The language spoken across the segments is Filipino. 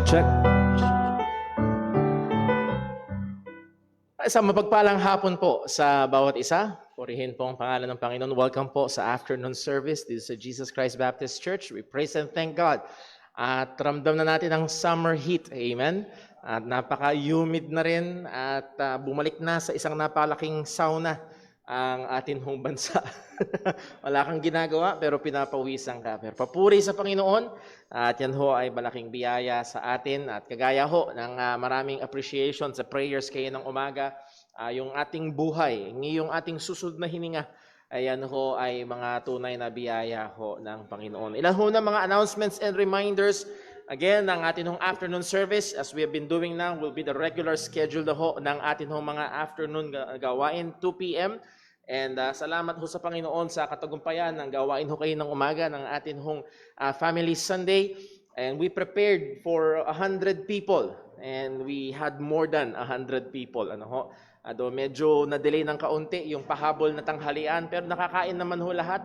Check. Isang mapagpalang hapon po sa bawat isa. Purihin po ang pangalan ng Panginoon. Welcome po sa afternoon service dito sa Jesus Christ Baptist Church. We praise and thank God. At ramdam na natin ang summer heat. Amen. At napaka-humid na rin at bumalik na sa isang napalaking sauna ang atin hong bansa. Wala kang ginagawa pero pinapawisan ka. Pero papuri sa Panginoon at yan ho ay malaking biyaya sa atin. At kagaya ho ng maraming appreciation sa prayers kayo ng umaga, yung ating buhay, yung ating susunod na hininga, ayan ho ay mga tunay na biyaya ho ng Panginoon. Ilan ho na mga announcements and reminders. Again, ang atin hong afternoon service, as we have been doing now, will be the regular schedule na ho ng atin hong mga afternoon gawain, 2 p.m. And salamat ho sa Panginoon sa katagumpayan ng gawain ho kayo ng umaga ng atin hong Family Sunday. And we prepared for 100 people. And we had more than 100 people. Ano ho? Medyo na-delay ng kaunti yung pahabol na tanghalian. Pero nakakain naman ho lahat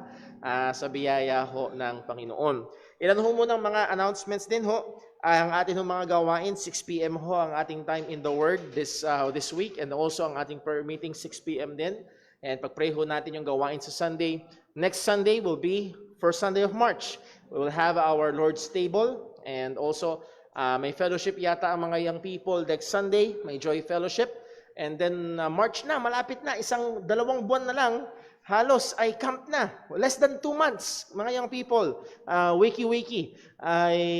sa biyaya ho ng Panginoon. Ilan ho muna mga announcements din ho. Ang ating mga gawain, 6 p.m. ho ang ating time in the Word this week. And also ang ating prayer meeting, 6 p.m. din. And pag-pray ho natin yung gawain sa Sunday. Next Sunday will be first Sunday of March. We will have our Lord's table. And also, may fellowship yata ang mga young people next Sunday. May Joy Fellowship. And then March na, malapit na. 2 buwan na lang. Halos ay camp na. Less than 2 months, mga young people. Wiki-wiki. Ay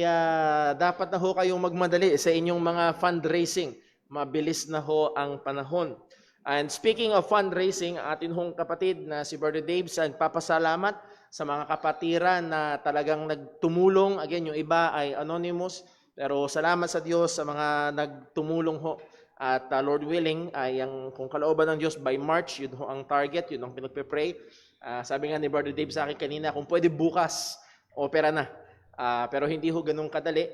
dapat na ho kayong magmadali sa inyong mga fundraising. Mabilis na ho ang panahon. And speaking of fundraising, atin hong kapatid na si Brother Dave, papasalamat sa mga kapatiran na talagang nagtumulong. Again, yung iba ay anonymous, pero salamat sa Diyos sa mga nagtumulong ho. At Lord willing, ay kung kalooban ng Diyos by March, yun ho ang target, yun ang pinagpe-pray. Sabi nga ni Brother Dave sa akin kanina, kung pwede bukas, opera na. Pero hindi ho ganun kadali.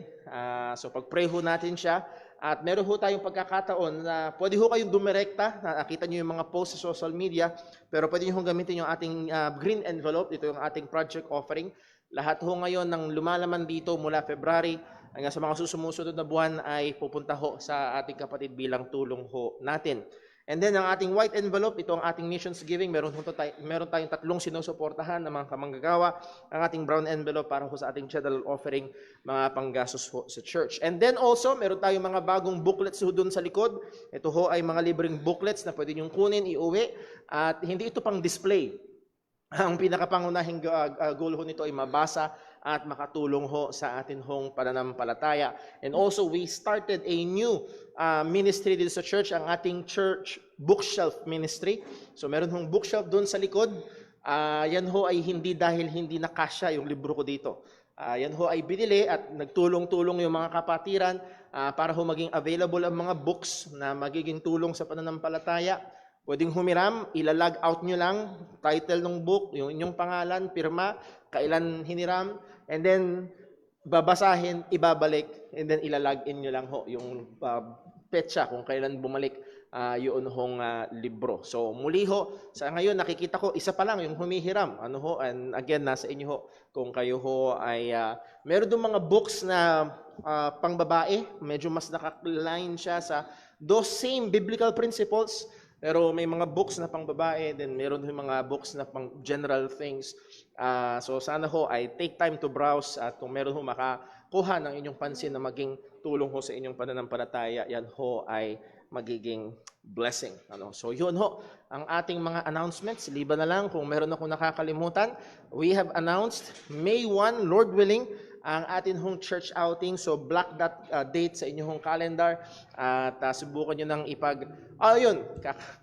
So pag-pray ho natin siya. At meron ho tayong pagkakataon na pwede ho kayong dumirekta. Nakita nyo yung mga posts sa social media. Pero pwede nyo gamitin yung ating green envelope. Ito yung ating project offering. Lahat ho ngayon ng lumalaman dito mula February hanggang sa mga sumusunod na buwan ay pupunta ho sa ating kapatid bilang tulong ho natin. And then ang ating white envelope, ito ang ating missions giving. Meron tayong 3 sinusuportahan ng mga kamanggagawa. Ang ating brown envelope para ho sa ating general offering, mga panggastos ho sa church. And then also, meron tayong mga bagong booklets ho dun sa likod. Ito ho ay mga libreng booklets na pwede niyong kunin, iuwi. At hindi ito pang display. Ang pinakapangunahing goal ho nito ay mabasa at makatulong ho sa atin hong pananampalataya. And also, we started a new ministry dito sa church, ang ating church bookshelf ministry. So meron hong bookshelf doon sa likod. Yan ho ay hindi dahil hindi nakasya yung libro ko dito. Yan ho ay binili at nagtulong-tulong yung mga kapatiran para ho maging available ang mga books na magiging tulong sa pananampalataya. Pwedeng humiram, ilalag out nyo lang, title ng book, yung inyong pangalan, pirma, kailan hiniram, and then babasahin, ibabalik, and then ilalag in nyo lang ho yung petsa kung kailan bumalik yun hong libro. So muli ho, sa ngayon nakikita ko, isa pa lang yung humihiram. Ano ho, and again, nasa inyo ho, kung kayo ho ay, meron doon mga books na pangbabae, medyo mas nakaline siya sa those same biblical principles. Pero may mga books na pang babae, then meron din mga books na pang general things. So sana ho ay take time to browse at kung meron ho makakuha ng inyong pansin na maging tulong ho sa inyong pananampalataya, yan ho ay magiging blessing. So yun ho, ang ating mga announcements. Liban na lang kung meron akong nakakalimutan. We have announced May 1, Lord willing, ang atin hong church outing. So block that date sa inyong calendar at subukan nyo nang yun,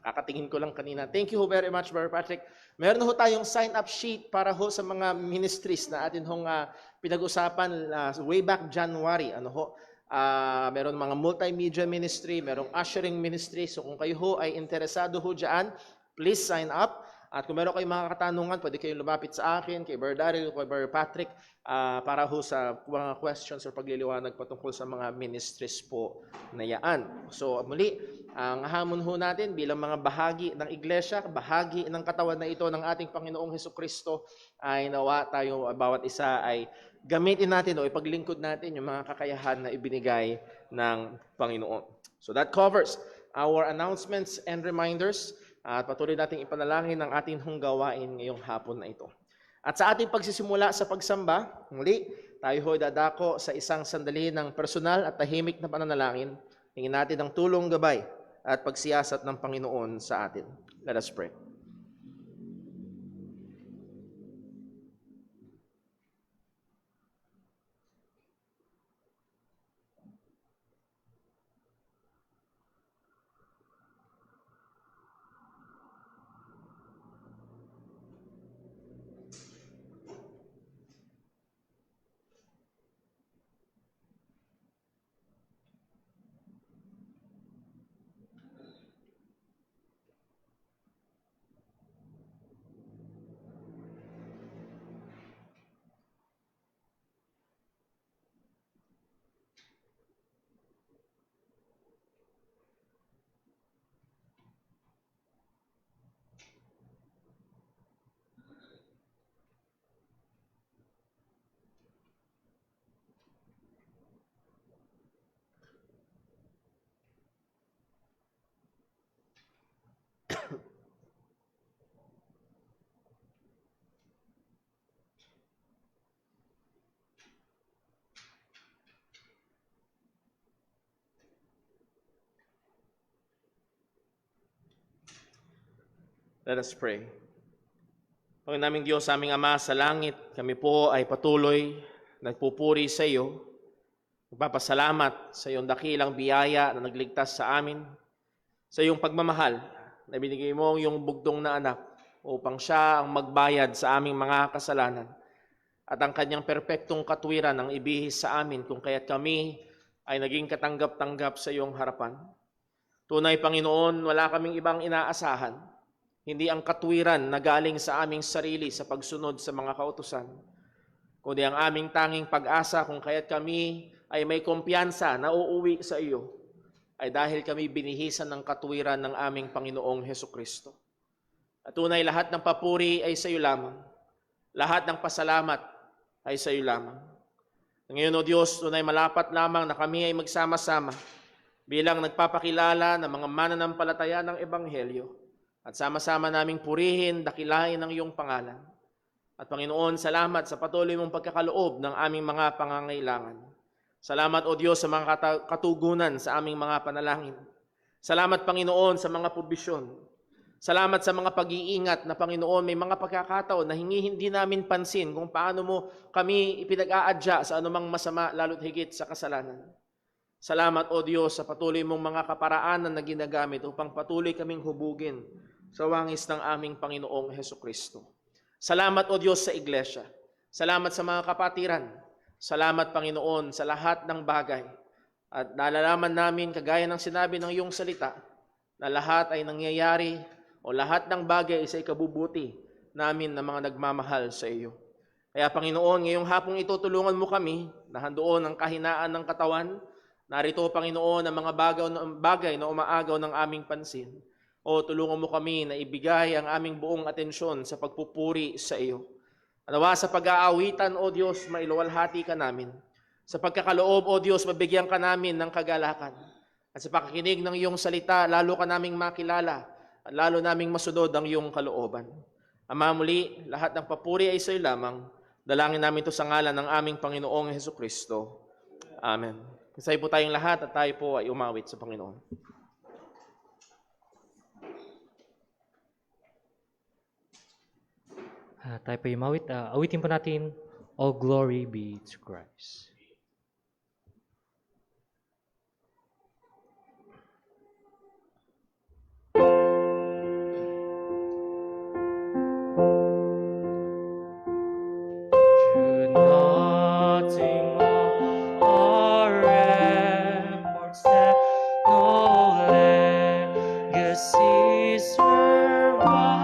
kakatingin ko lang kanina. Thank you very much, Brother Patrick. Meron ho tayong sign-up sheet para ho sa mga ministries na atin hong pinag-usapan way back January. Meron mga multimedia ministry, merong ushering ministry. So kung kayo ho ay interesado ho dyan, please sign up. At kung meron kayong mga katanungan, pwede kayong lumapit sa akin, kay Brother Daryl, kay Brother Patrick, para ho sa mga questions or pagliliwanag patungkol sa mga ministries po na yaan. So muli, ang hamon ho natin bilang mga bahagi ng iglesia, bahagi ng katawan na ito ng ating Panginoong Hesukristo, ay nawa tayo bawat isa ay gamitin natin o ipaglingkod natin yung mga kakayahan na ibinigay ng Panginoon. So that covers our announcements and reminders. At patuloy nating ipanalangin ang ating gawain ngayong hapon na ito. At sa ating pagsisimula sa pagsamba, muli, tayo ho'y dadako sa isang sandali ng personal at tahimik na pananalangin. Hingin natin ang tulong, gabay at pagsiyasat ng Panginoon sa atin. Let us pray. Let us pray. Panginoon naming Diyos, aming Ama sa langit, kami po ay patuloy nagpupuri sa iyo. Nagpapasalamat sa iyong dakilang biyaya na nagligtas sa amin, sa iyong pagmamahal na binigay mo yung bugtong na anak upang siya ang magbayad sa aming mga kasalanan at ang kanyang perpektong katwiran ang ibihis sa amin kung kaya't kami ay naging katanggap-tanggap sa iyong harapan. Tunay, Panginoon, wala kaming ibang inaasahan, hindi ang katwiran na galing sa aming sarili sa pagsunod sa mga kautusan, kundi ang aming tanging pag-asa kung kaya't kami ay may kumpiyansa na uuwi sa iyo, ay dahil kami binihisan ng katwiran ng aming Panginoong Hesukristo. At tunay, lahat ng papuri ay sa iyo lamang, lahat ng pasalamat ay sa iyo lamang. Ngayon, O Diyos, tunay malapat lamang na kami ay magsama-sama bilang nagpapakilala ng mga mananampalataya ng Ebanghelyo, at sama-sama naming purihin, dakilain ang iyong pangalan. At Panginoon, salamat sa patuloy mong pagkakaloob ng aming mga pangangailangan. Salamat, O Diyos, sa mga katugunan sa aming mga panalangin. Salamat, Panginoon, sa mga probisyon. Salamat sa mga pag-iingat na, Panginoon, may mga pagkakataon na hindi namin pansin kung paano mo kami ipinag-aadya sa anumang masama, lalo't higit sa kasalanan. Salamat, O Diyos, sa patuloy mong mga kaparaanan na ginagamit upang patuloy kaming hubugin sa wangis ng aming Panginoong Hesukristo. Salamat, O Diyos, sa iglesia. Salamat sa mga kapatiran. Salamat, Panginoon, sa lahat ng bagay. At nalalaman namin, kagaya ng sinabi ng iyong salita, na lahat ay nangyayari o lahat ng bagay ay sa ikabubuti namin na mga nagmamahal sa iyo. Kaya, Panginoon, ngayong hapong ito, tulungan mo kami na handoon ang kahinaan ng katawan. Narito, Panginoon, ang mga bagay na umaagaw ng aming pansin. O tulungan mo kami na ibigay ang aming buong atensyon sa pagpupuri sa iyo. Nawa sa pag-aawitan, O Diyos, mailuwalhati ka namin. Sa pagkakaloob, O Diyos, mabigyan ka namin ng kagalakan. At sa pakikinig ng iyong salita, lalo ka naming makilala at lalo naming masunod ang iyong kalooban. Ama, muli, lahat ng papuri ay sa iyo lamang. Dalangin namin ito sa ngalan ng aming Panginoong Hesukristo. Amen. Kasay po tayong lahat at tayo po ay umawit sa Panginoon. Tayo po umawit. Awitin po natin, All Glory Be to Christ. Survive.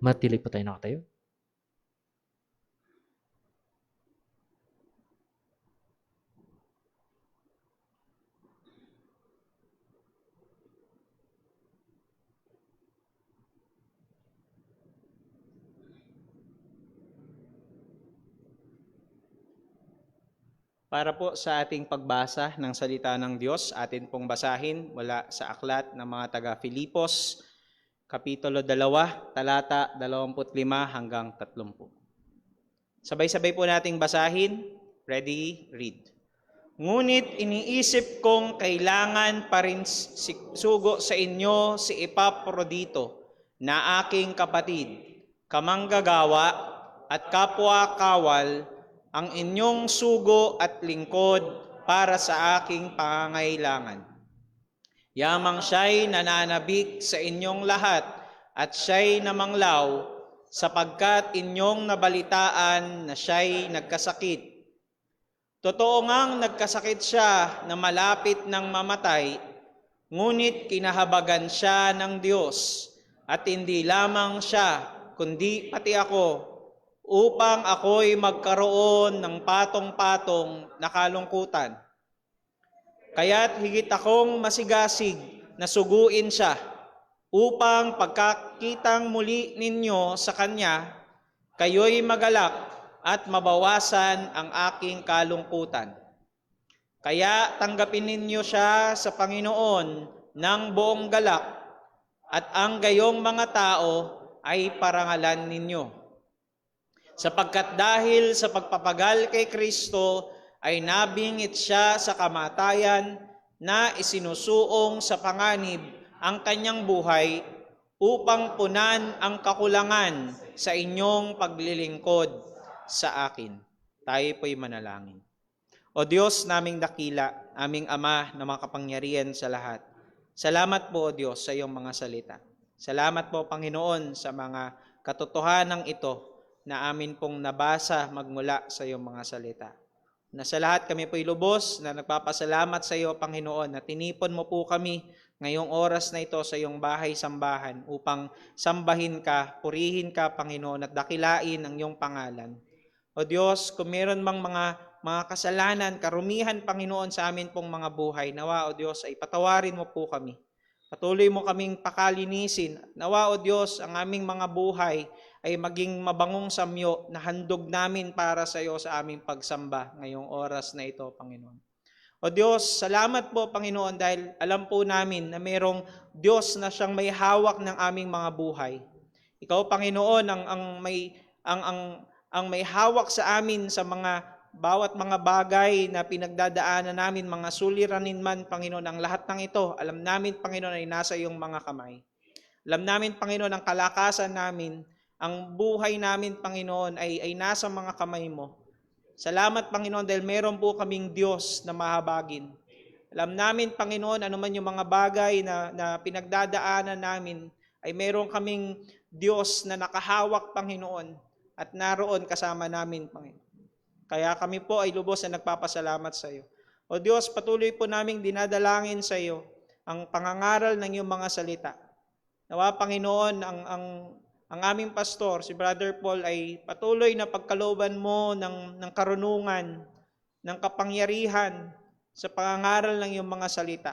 Matili po tayo nakatayo. Para po sa ating pagbasa ng salita ng Diyos, atin pong basahin mula sa aklat ng mga taga-Filipos, Kapitulo 2, talata 25 hanggang 30. Sabay-sabay po nating basahin. Ready? Read. Ngunit iniisip kong kailangan pa rin sugo sa inyo si Epaprodito na aking kapatid, kamanggagawa at kapwa-kawal, ang inyong sugo at lingkod para sa aking pangangailangan. Yamang siya'y nananabik sa inyong lahat at siya'y namanglaw sapagkat inyong nabalitaan na siya'y nagkasakit. Totoo ngang nagkasakit siya na malapit ng mamatay, ngunit kinahabagan siya ng Diyos at hindi lamang siya, kundi pati ako, upang ako'y magkaroon ng patong-patong na kalungkutan. Kaya't higit akong masigasig na suguin siya upang pagkakitang muli ninyo sa Kanya, kayo'y magalak at mabawasan ang aking kalungkutan. Kaya tanggapin ninyo siya sa Panginoon ng buong galak at ang gayong mga tao ay parangalan ninyo. Sapagkat dahil sa pagpapagal kay Kristo ay nabingit siya sa kamatayan na isinusuong sa panganib ang kanyang buhay upang punan ang kakulangan sa inyong paglilingkod sa akin. Tayo po'y manalangin. O Diyos naming dakila, aming Ama na makapangyarihan sa lahat. Salamat po, O Diyos, sa iyong mga salita. Salamat po, Panginoon, sa mga katotohanan ito na amin pong nabasa magmula sa iyong mga salita. Na sa lahat kami po'y lubos na nagpapasalamat sa iyo, Panginoon, na tinipon mo po kami ngayong oras na ito sa iyong bahay-sambahan upang sambahin ka, purihin ka, Panginoon, at dakilain ang iyong pangalan. O Diyos, kung meron mang mga kasalanan, karumihan, Panginoon, sa amin pong mga buhay, nawa, O Diyos, ay patawarin mo po kami. Patuloy mo kaming pakalinisin. Nawa, O Diyos, ang aming mga buhay ay maging mabangong samyo na handog namin para sa iyo sa aming pagsamba ngayong oras na ito, Panginoon. O Diyos, salamat po, Panginoon, dahil alam po namin na mayroong Diyos na siyang may hawak ng aming mga buhay. Ikaw, Panginoon, ang may hawak sa amin sa bawat mga bagay na pinagdadaanan namin, mga suliranin man, Panginoon, ang lahat ng ito, alam namin, Panginoon, ay nasa iyong mga kamay. Alam namin, Panginoon, ang kalakasan namin, ang buhay namin, Panginoon, ay nasa mga kamay mo. Salamat, Panginoon, dahil meron po kaming Diyos na mahabagin. Alam namin, Panginoon, ano man yung mga bagay na pinagdadaanan namin, ay meron kaming Diyos na nakahawak, Panginoon, at naroon kasama namin, Panginoon. Kaya kami po ay lubos na nagpapasalamat sa iyo. O Diyos, patuloy po naming dinadalangin sa iyo ang pangangaral ng iyong mga salita. Nawa, Panginoon, ang aming pastor, si Brother Paul, ay patuloy na pagkalooban mo ng karunungan, ng kapangyarihan sa pangangaral ng iyong mga salita.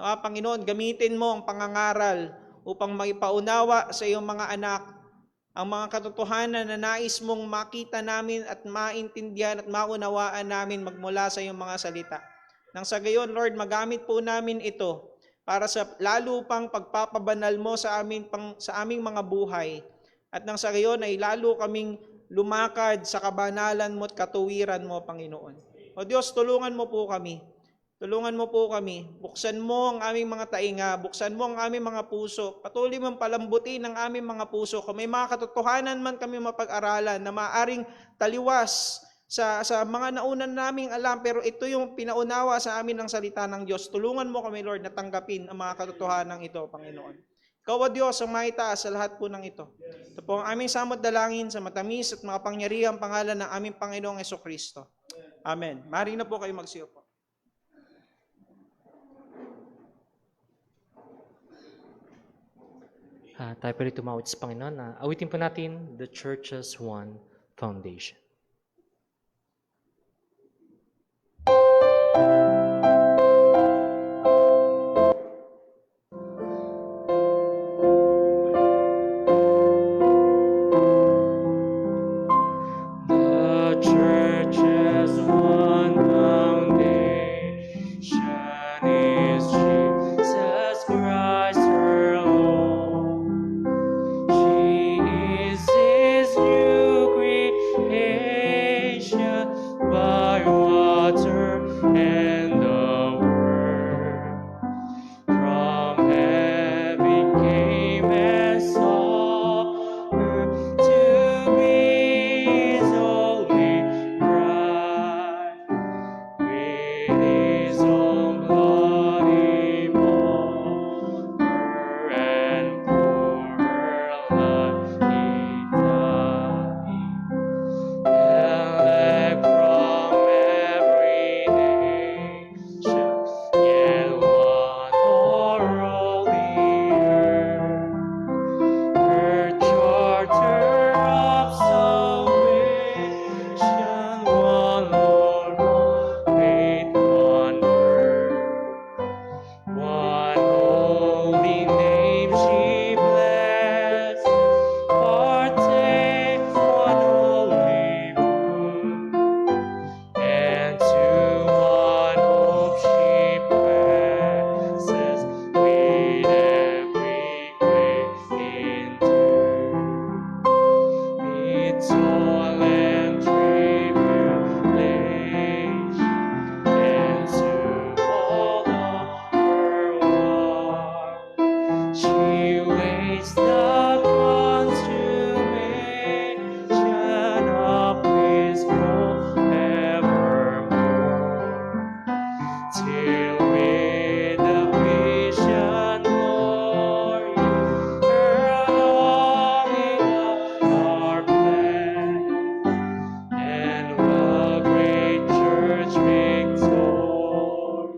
Nawa, Panginoon, gamitin mo ang pangangaral upang maipaunawa sa iyong mga anak ang mga katotohanan na nais mong makita namin at maintindihan at maunawaan namin magmula sa iyong mga salita. Nang sa gayon, Lord, magamit po namin ito para sa lalo pang pagpapabanal mo sa aming mga buhay. At nang sa gayon ay lalo kaming lumakad sa kabanalan mo at katuwiran mo, Panginoon. O Diyos, tulungan mo po kami. Tulungan mo po kami. Buksan mo ang aming mga tainga. Buksan mo ang aming mga puso. Patuloy mong palambutin ang aming mga puso. Kung may mga katotohanan man kami mapag-aralan na maaring taliwas sa mga naunan naming alam, pero ito yung pinaunawa sa amin ng salita ng Diyos. Tulungan mo kami, Lord, na tanggapin ang mga katotohanan ito, Panginoon. Ikaw, O Diyos, ang maitaas sa lahat po ng ito. Ito po ang aming samot dalangin sa matamis at makapangyarihang pangalan ng aming Panginoong Jesucristo. Amen. Maaari na po kayo magsiupo. Tayo pa rin tumawid sa Panginoon. Awitin po natin The Church's One Foundation. The church's one foundation is Jesus Christ her Lord. She is His new creation by water and the Word. From heaven came and saw her to be His holy bride. With His own blood He bought her, and for her life He died. Elect from every nation, yet one o'er the earth. Her charter of salvation, one Lord, one faith, one word. One holy name she blesses, partakes one holy food, and to one hope she presses, with every grace into. Mid toil and tribulation, and to all of her war, she waits the consummation of His forevermore. Till with the vision glory, her longing are blessed, and the great church victor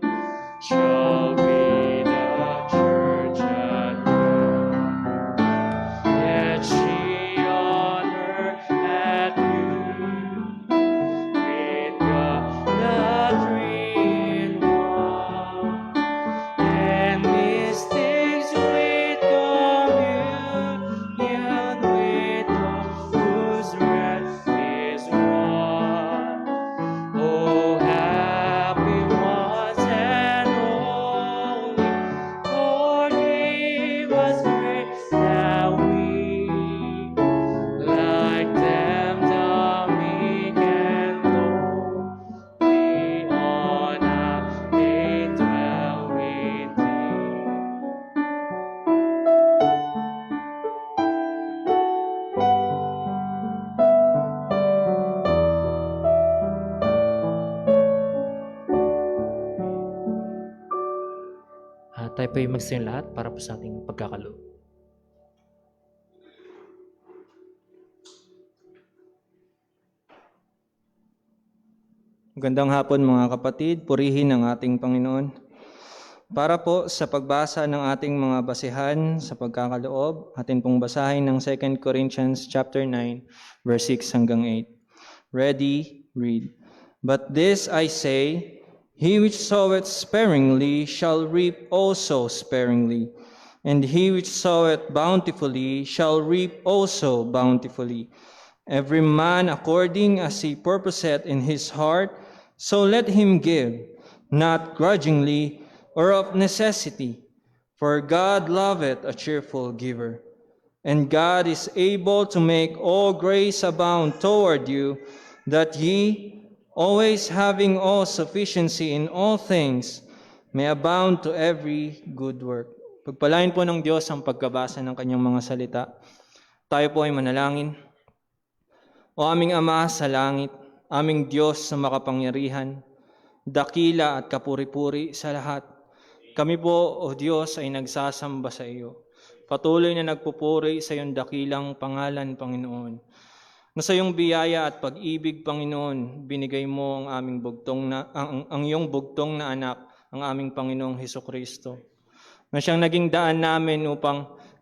shall be the church at home. Yet she on earth had beauty, with God the three in one, and mystics with communion with God, whose rest is won. Oh, happy ones and holy, forgive us grace that we, like them, the meek and lowly, on earth may dwell with Thee. Tayo po yung magsayin lahat para po sa ating pagkakaloob. Magandang hapon mga kapatid, purihin ang ating Panginoon. Para po sa pagbasa ng ating mga basehan sa pagkakaloob, atin pong basahin ng 2 Corinthians chapter 9, verse 6 hanggang 8. Ready, read. But this I say, he which soweth sparingly shall reap also sparingly, and he which soweth bountifully shall reap also bountifully. Every man according as he purposeth in his heart, so let him give, not grudgingly or of necessity, for God loveth a cheerful giver. And God is able to make all grace abound toward you, that ye, always having all sufficiency in all things, may abound to every good work. Pagpalain po ng Diyos ang pagkabasa ng kanyang mga salita. Tayo po ay manalangin. O aming Ama sa langit, aming Diyos na makapangyarihan, dakila at kapuri-puri sa lahat. Kami po, O Diyos, ay nagsasamba sa iyo. Patuloy na nagpupuri sa iyong dakilang pangalan, Panginoon. Na sa iyong biyaya at pag-ibig, Panginoon, binigay mo ang aming ang iyong bugtong na anak, ang aming Panginoong Hesukristo. Na siyang naging daan namin upang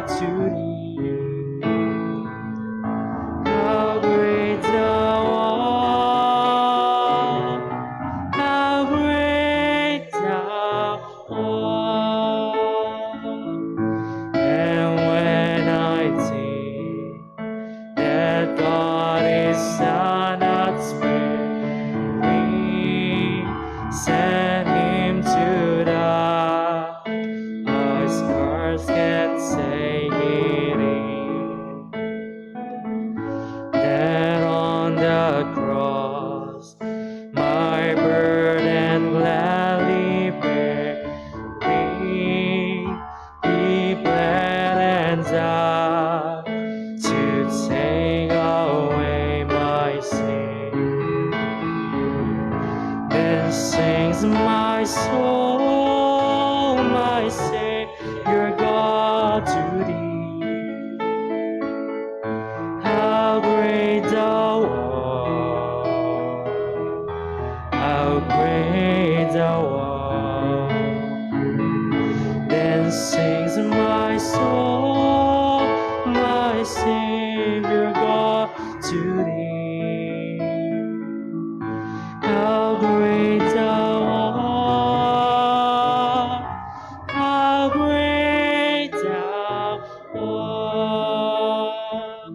God to thee. How great thou art, how great thou art. And when I think that God is not sparing, send him to die, our scars can say it is. That on the cross my burden gladly bearing, he bled and died to take away my sin. Then sings my soul, my Savior God to thee. How great thou art, how great thou art. Then sings my soul, my Savior God to thee. How great thou art, how great thou art.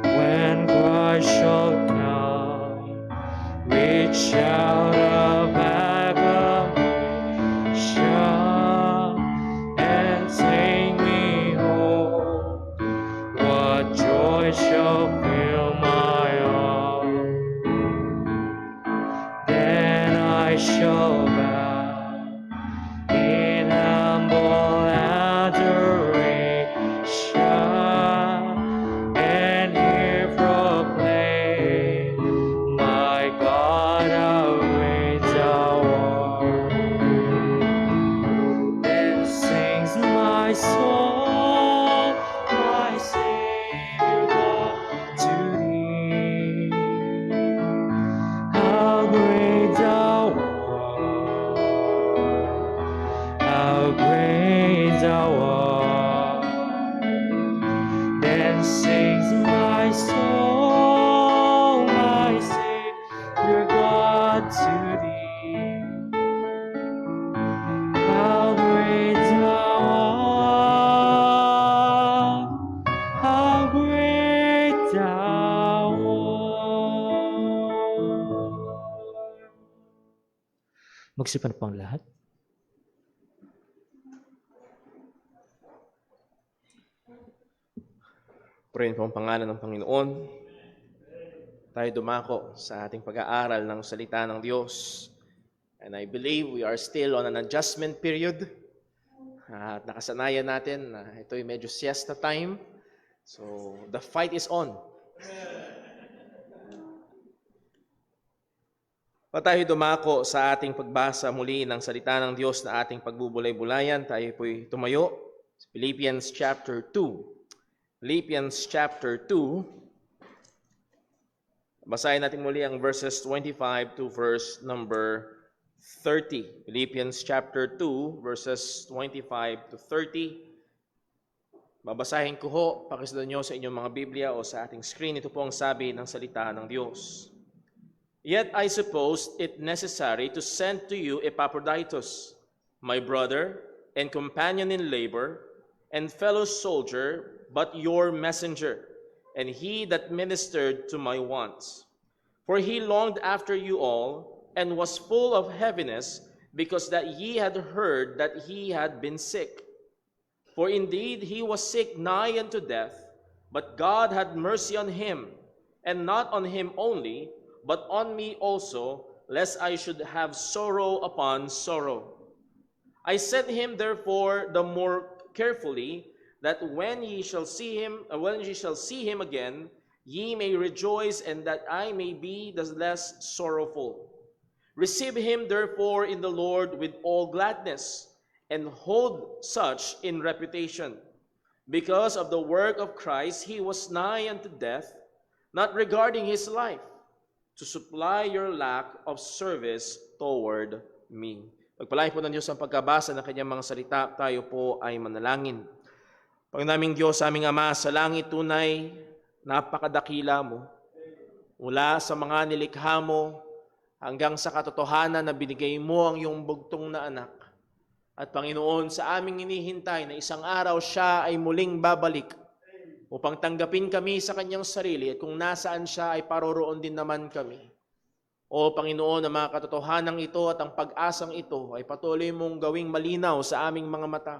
When Christ shall come, reach out of acclamation and take me home, what joy shall fill my heart. Then I shall bow in humble adoration and here proclaim, my God, how great thou art. Then sings my soul, my Savior God to thee. How great thou art, how great thou art. Then sings my soul, my Savior God to thee. How great thou art, how great thou art. Magsipan po ang lahat. Purihin po ang pangalan ng Panginoon. Tayo dumako sa ating pag-aaral ng salita ng Diyos. And I believe we are still on an adjustment period. At nakasanayan natin na ito'y medyo siesta time. So, the fight is on. Tayo dumako sa ating pagbasa muli ng salita ng Diyos na ating pagbubulay-bulayan. Tayo po'y tumayo sa Philippians chapter 2. Philippians chapter 2. Basahin natin muli ang verses 25 to verse number 30. Philippians chapter 2, verses 25 to 30. Babasahin ko ho, pakisundan nyo sa inyong mga Biblia o sa ating screen. Ito po ang sabi ng salita ng Diyos. Yet I supposed it necessary to send to you Epaphroditus, my brother and companion in labor, and fellow soldier, but your messenger, and he that ministered to my wants. For he longed after you all, and was full of heaviness, because that ye had heard that he had been sick. For indeed he was sick nigh unto death, but God had mercy on him, and not on him only, but on me also, lest I should have sorrow upon sorrow. I sent him therefore the more carefully, that when ye shall see him again, ye may rejoice, and that I may be the less sorrowful. Receive him therefore in the Lord with all gladness, and hold such in reputation. Because of the work of Christ he was nigh unto death, not regarding his life, to supply your lack of service toward me. Pagpalain po ng Diyos ang pagkabasa ng kanyang mga salita, tayo po ay manalangin. Pangunaming Diyos, aming Ama, sa langit tunay, napakadakila mo. Mula sa mga nilikha mo hanggang sa katotohanan na binigay mo ang iyong bugtong na anak. At Panginoon, sa aming hinihintay na isang araw siya ay muling babalik upang tanggapin kami sa kanyang sarili at kung nasaan siya ay paroroon din naman kami. O Panginoon, ang mga katotohanan ito at ang pag-asang ito ay patuloy mong gawing malinaw sa aming mga mata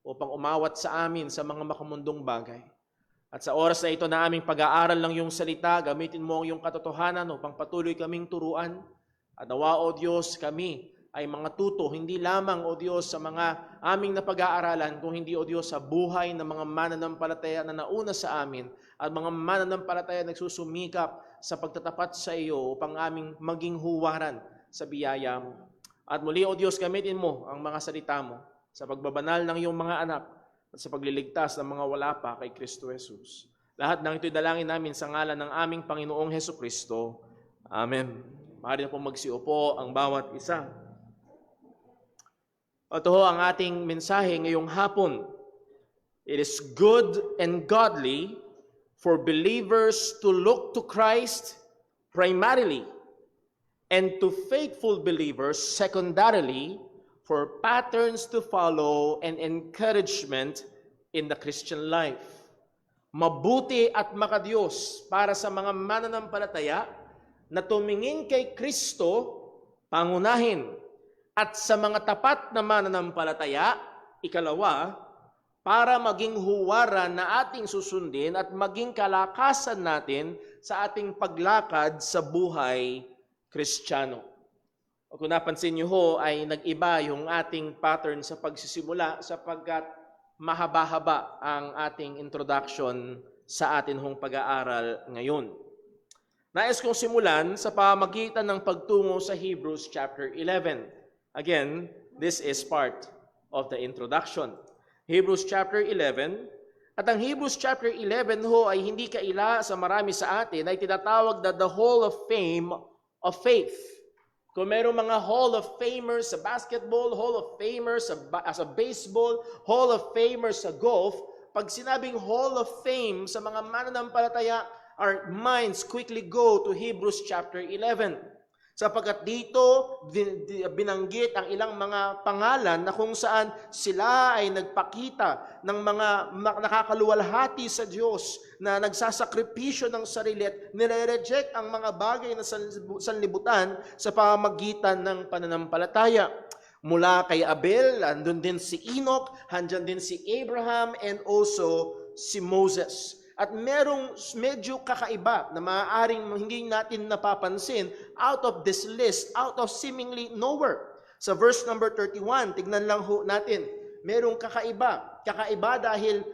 upang umawat sa amin sa mga makamundong bagay. At sa oras na ito na aming pag-aaral ng iyong salita, gamitin mo ang iyong katotohanan upang patuloy kaming turuan. At nawa, O Diyos, kami ay mga tuto, hindi lamang, O Diyos, sa mga aming napag-aaralan, kung hindi, O Diyos, sa buhay ng mga mananampalataya na nauna sa amin at mga mananampalataya nagsusumikap sa pagtatapat sa iyo upang aming maging huwaran sa biyaya mo. At muli, O Diyos, gamitin mo ang mga salita mo sa pagbabanal ng iyong mga anak at sa pagliligtas ng mga wala pa kay Kristo Jesus. Lahat ng ito'y dalangin namin sa ngalan ng aming Panginoong Hesukristo. Amen. Maaari na po magsiupo ang bawat isa. Ito ho ang ating mensahe ngayong hapon. It is good and godly for believers to look to Christ primarily and to faithful believers secondarily for patterns to follow and encouragement in the Christian life. Mabuti at makadiyos para sa mga mananampalataya na tumingin kay Kristo, pangunahin, at sa mga tapat na mananampalataya, ikalawa, para maging huwaran na ating susundin at maging kalakasan natin sa ating paglakad sa buhay Kristiyano. O kung napansin niyo ho, ay nag-iba yung ating pattern sa pagsisimula sapagkat mahaba-haba ang ating introduction sa atin hong pag-aaral ngayon. Nais kong simulan sa pamagitan ng pagtungo sa Hebrews chapter 11. Again, this is part of the introduction. Hebrews chapter 11. At ang Hebrews chapter 11 ho ay hindi kaila sa marami sa atin ay tinatawag na the Hall of Fame of Faith. Kung mayroong mga Hall of Famers sa basketball, Hall of Famers sa baseball, Hall of Famers sa golf, pag sinabing Hall of Fame sa mga mananampalataya, our minds quickly go to Hebrews chapter 11. Sapagkat dito binanggit ang ilang mga pangalan na kung saan sila ay nagpakita ng mga nakakaluwalhati sa Diyos na nagsasakripisyo ng sarili at nire-reject ang mga bagay na sanlibutan sa pamamagitan ng pananampalataya. Mula kay Abel, andun din si Enoch, handyan din si Abraham, and also si Moses. At merong medyo kakaiba na maaaring hindi natin napapansin out of this list, out of seemingly nowhere. Sa verse number 31, tignan lang ho natin, merong kakaiba. Kakaiba dahil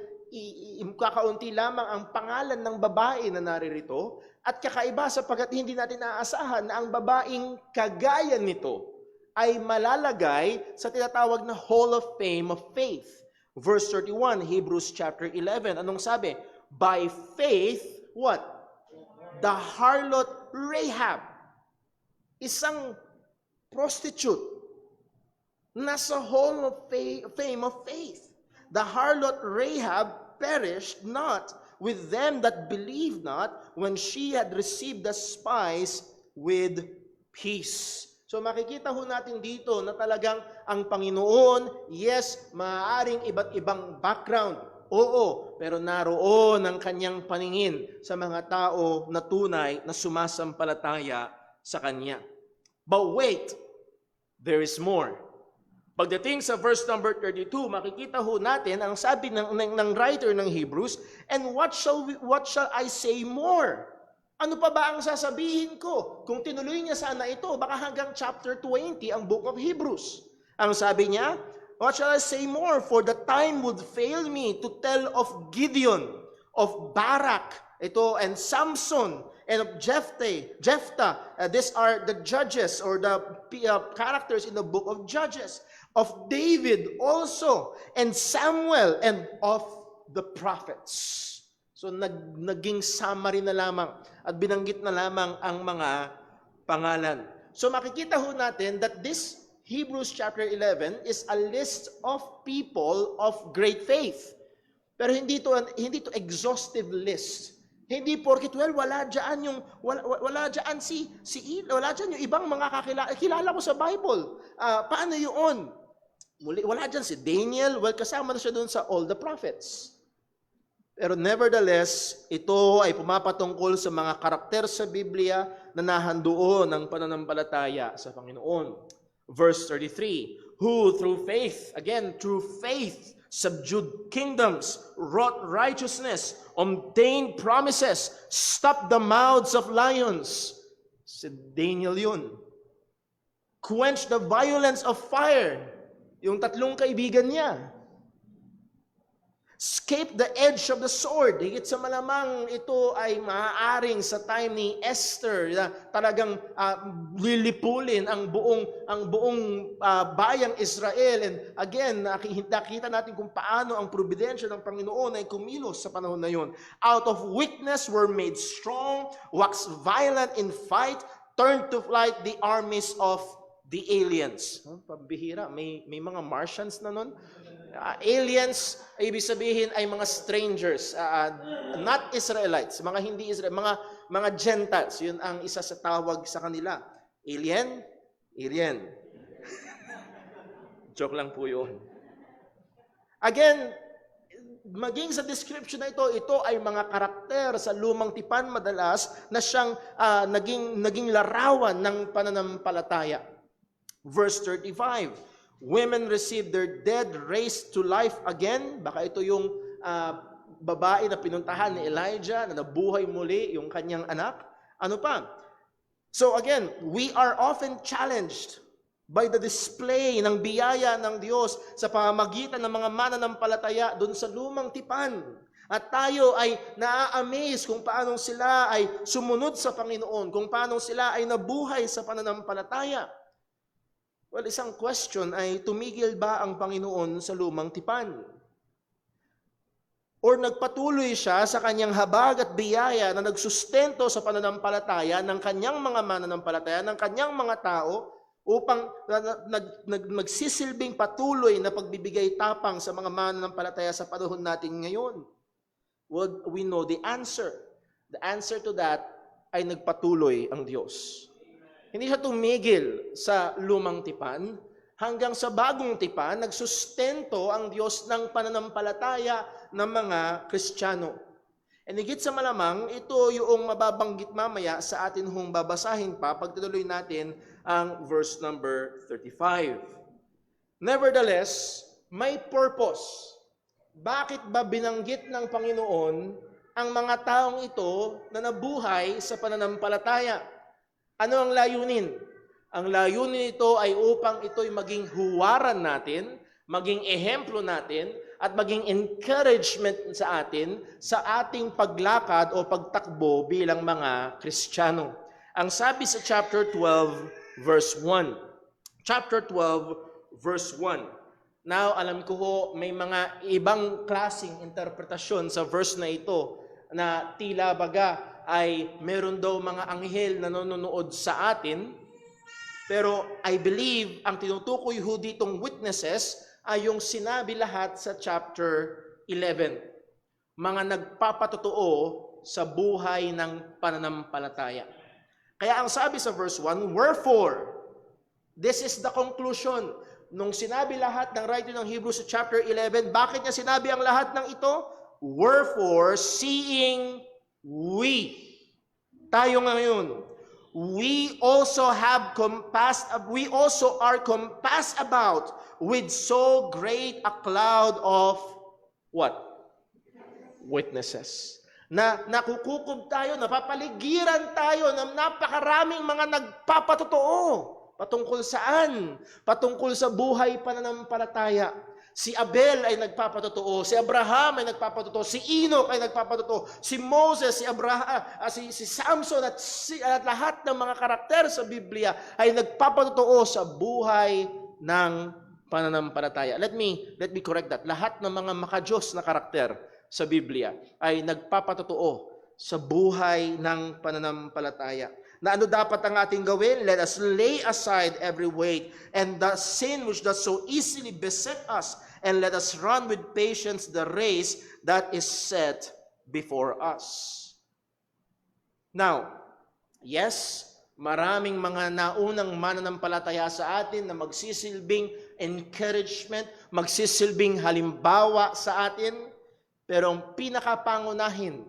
kakaunti lamang ang pangalan ng babae na naririto at kakaiba sapagkat hindi natin naaasahan na ang babaeng kagaya nito ay malalagay sa tinatawag na Hall of Fame of Faith. Verse 31, Hebrews chapter 11, anong sabi? By faith, what? The harlot Rahab, isang prostitute, nasa Hall of Fame of Faith. The harlot Rahab perished not with them that believed not when she had received the spies with peace. So makikita ho natin dito na talagang ang Panginoon, yes, maaaring iba't ibang background. Oo, pero naroon ang kanyang paningin sa mga tao na tunay na sumasampalataya sa kanya. But wait, there is more. Pagdating sa verse number 32, makikita ho natin ang sabi ng writer ng Hebrews, and what shall I say more? Ano pa ba ang sasabihin ko? Kung tinuloy niya sana ito, baka hanggang chapter 20 ang book of Hebrews. Ang sabi niya, what shall I say more? For the time would fail me to tell of Gideon, of Barak, and Samson, and of Jephthah. These are the judges or the characters in the book of Judges. Of David also, and Samuel, and of the prophets. So naging summary na lamang at binanggit na lamang ang mga pangalan. So makikita ho natin that this Hebrews chapter 11 is a list of people of great faith. Pero hindi to exhaustive list. Hindi porket wala diyan wala diyan wala diyan yung ibang mga kilala ko sa Bible. Paano 'yun? Wala diyan si Daniel, kasama na siya doon sa all the prophets. Pero nevertheless, ito ay pumapatungkol sa mga karakter sa Biblia na nahandoon ng pananampalataya sa Panginoon. Verse 33, who through faith, subdued kingdoms, wrought righteousness, obtained promises, stopped the mouths of lions. Si Daniel yun. Quenched the violence of fire. Yung tatlong kaibigan niya. Escape the edge of the sword. Higit sa malamang ito ay maaaring sa time ni Esther na talagang lilipulin ang buong bayang Israel. And again, nakita natin kung paano ang providensya ng Panginoon ay kumilos sa panahon na yun. Out of weakness were made strong, waxed violent in fight, turned to flight the armies of the aliens. Pambihira, may mga Martians na nun. Aliens, ibig sabihin ay mga strangers, not Israelites, mga hindi Israel, mga Gentiles. Yun ang isa sa tawag sa kanila. Alien. Joke lang po yun. Again, maging sa description na ito ay mga karakter sa lumang tipan madalas na siyang naging larawan ng pananampalataya. Verse 35. Women received their dead raised to life again. Baka ito yung babae na pinuntahan ni Elijah na nabuhay muli yung kanyang anak. Ano pa? So again, we are often challenged by the display ng biyaya ng Diyos sa pamamagitan ng mga mananampalataya doon sa lumang tipan. At tayo ay naa-amaze kung paano sila ay sumunod sa Panginoon, kung paano sila ay nabuhay sa pananampalataya. Well, isang question ay, tumigil ba ang Panginoon sa lumang tipan? Or nagpatuloy siya sa kanyang habag at biyaya na nagsustento sa pananampalataya ng kanyang mga mananampalataya, ng kanyang mga tao, upang magsisilbing patuloy na pagbibigay tapang sa mga mananampalataya sa panahon natin ngayon? Well, we know the answer. The answer to that ay nagpatuloy ang Diyos. Hindi siya tumigil sa lumang tipan. Hanggang sa bagong tipan, nagsustento ang Diyos ng pananampalataya ng mga Kristiyano. And higit sa malamang, ito yung mababanggit mamaya sa atin hong babasahin pa pagtuloy natin ang verse number 35. Nevertheless, may purpose. Bakit ba binanggit ng Panginoon ang mga taong ito na nabuhay sa pananampalataya? Ano ang layunin? Ang layunin nito ay upang ito'y maging huwaran natin, maging ehemplo natin, at maging encouragement sa atin sa ating paglakad o pagtakbo bilang mga Kristiyano. Ang sabi sa chapter 12, verse 1. Chapter 12, verse 1. Now, alam ko ho, may mga ibang klaseng interpretasyon sa verse na ito na tila baga ay meron daw mga anghel na nanonood sa atin. Pero I believe ang tinutukoy ho ditong witnesses ay yung sinabi lahat sa chapter 11. Mga nagpapatotoo sa buhay ng pananampalataya. Kaya ang sabi sa verse 1, wherefore, this is the conclusion. Nung sinabi lahat ng writer ng Hebrews sa chapter 11, bakit niya sinabi ang lahat ng ito? Wherefore, seeing tayo ngayon, we also are compassed about with so great a cloud of what? Witnesses. Na nakukukob tayo, napapaligiran tayo ng napakaraming mga nagpapatotoo. Patungkol saan? Patungkol sa buhay pananampalataya. Si Abel ay nagpapatotoo, si Abraham ay nagpapatotoo, si Enoch ay nagpapatotoo, si Moses, si Samson at lahat ng mga karakter sa Biblia ay nagpapatotoo sa buhay ng pananampalataya. Let me correct that. Lahat ng mga makadiyos na karakter sa Biblia ay nagpapatotoo sa buhay ng pananampalataya. Na ano dapat ang ating gawin? Let us lay aside every weight and the sin which does so easily beset us, and let us run with patience the race that is set before us. Now, yes, maraming mga naunang mananampalataya sa atin na magsisilbing encouragement, magsisilbing halimbawa sa atin, pero ang pinakapangunahin,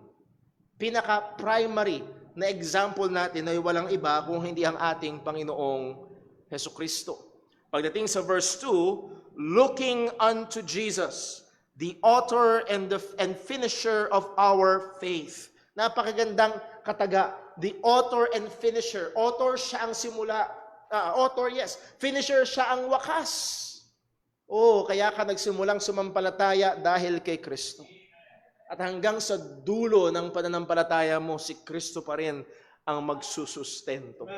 pinaka-primary na example natin ay walang iba kung hindi ang ating Panginoong Hesukristo. Pagdating sa verse 2, looking unto Jesus, the author and finisher of our faith. Napakagandang kataga, the author and finisher. Author siya ang simula. Author, yes. Finisher siya ang wakas. Kaya ka nagsimulang sumampalataya dahil kay Kristo. At hanggang sa dulo ng pananampalataya mo, si Kristo pa rin ang magsusustento.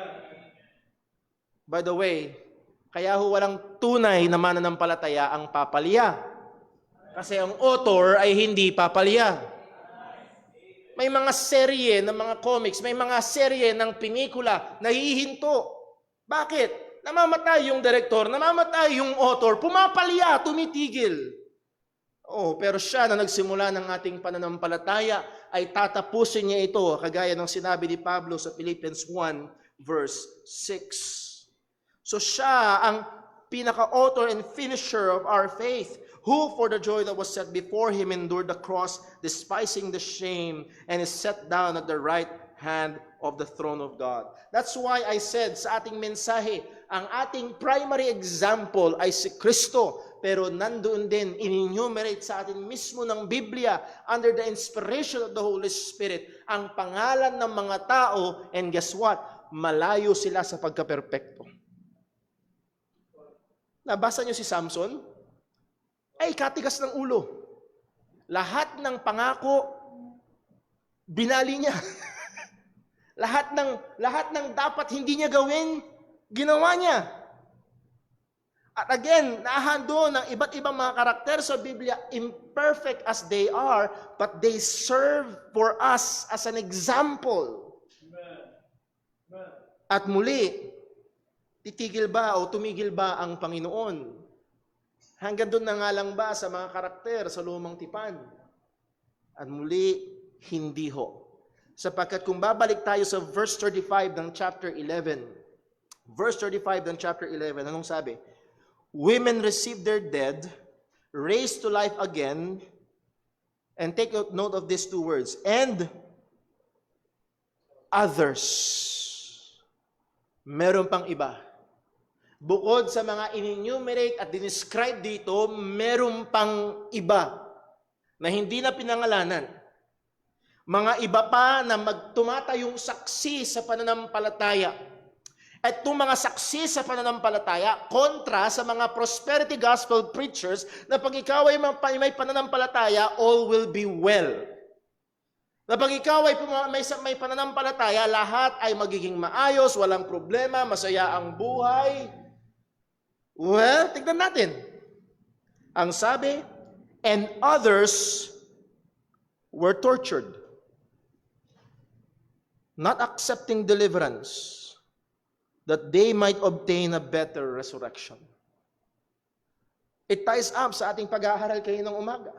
By the way, kaya walang tunay na mananampalataya ang papalya. Kasi ang author ay hindi papalya. May mga serye ng mga comics, may mga serye ng pinikula na hihinto. Bakit? Namamatay yung director, namamatay yung author, pumapalya, tumitigil. Pero siya na nagsimula ng ating pananampalataya ay tatapusin niya ito, kagaya ng sinabi ni Pablo sa Philippians 1 verse 6. So siya ang pinaka-author and finisher of our faith, who for the joy that was set before him endured the cross, despising the shame, and is set down at the right hand of the throne of God. That's why I said sa ating mensahe, ang ating primary example ay si Kristo, pero nandoon din, in-enumerate sa atin mismo ng Biblia, under the inspiration of the Holy Spirit, ang pangalan ng mga tao, and guess what? Malayo sila sa pagkaperpekto. Nabasa niyo si Samson? Ay katigas ng ulo. Lahat ng pangako, binali niya. lahat ng dapat hindi niya gawin, ginawa niya. At again, nahando ng iba't ibang mga karakter sa Biblia, imperfect as they are, but they serve for us as an example. At muli, titigil ba o tumigil ba ang Panginoon? Hanggang doon na nga lang ba sa mga karakter sa lumang tipan? At muli, hindi ho. Sapagkat kung babalik tayo sa verse 35 ng chapter 11, verse 35 ng chapter 11, anong sabi? Women received their dead, raised to life again, and take note of these two words, and others. Meron pang iba. Bukod sa mga in-enumerate at dinescribe dito, meron pang iba na hindi na pinangalanan. Mga iba pa na magtumatayong saksi sa pananampalataya. At itong mga saksi sa pananampalataya, kontra sa mga prosperity gospel preachers na pag ikaw ay may pananampalataya, all will be well. Na pag ikaw ay may pananampalataya, lahat ay magiging maayos, walang problema, masaya ang buhay. Well, tignan natin. Ang sabi, and others were tortured, not accepting deliverance, that they might obtain a better resurrection. It ties up sa ating pag-aaral kayo ng umaga.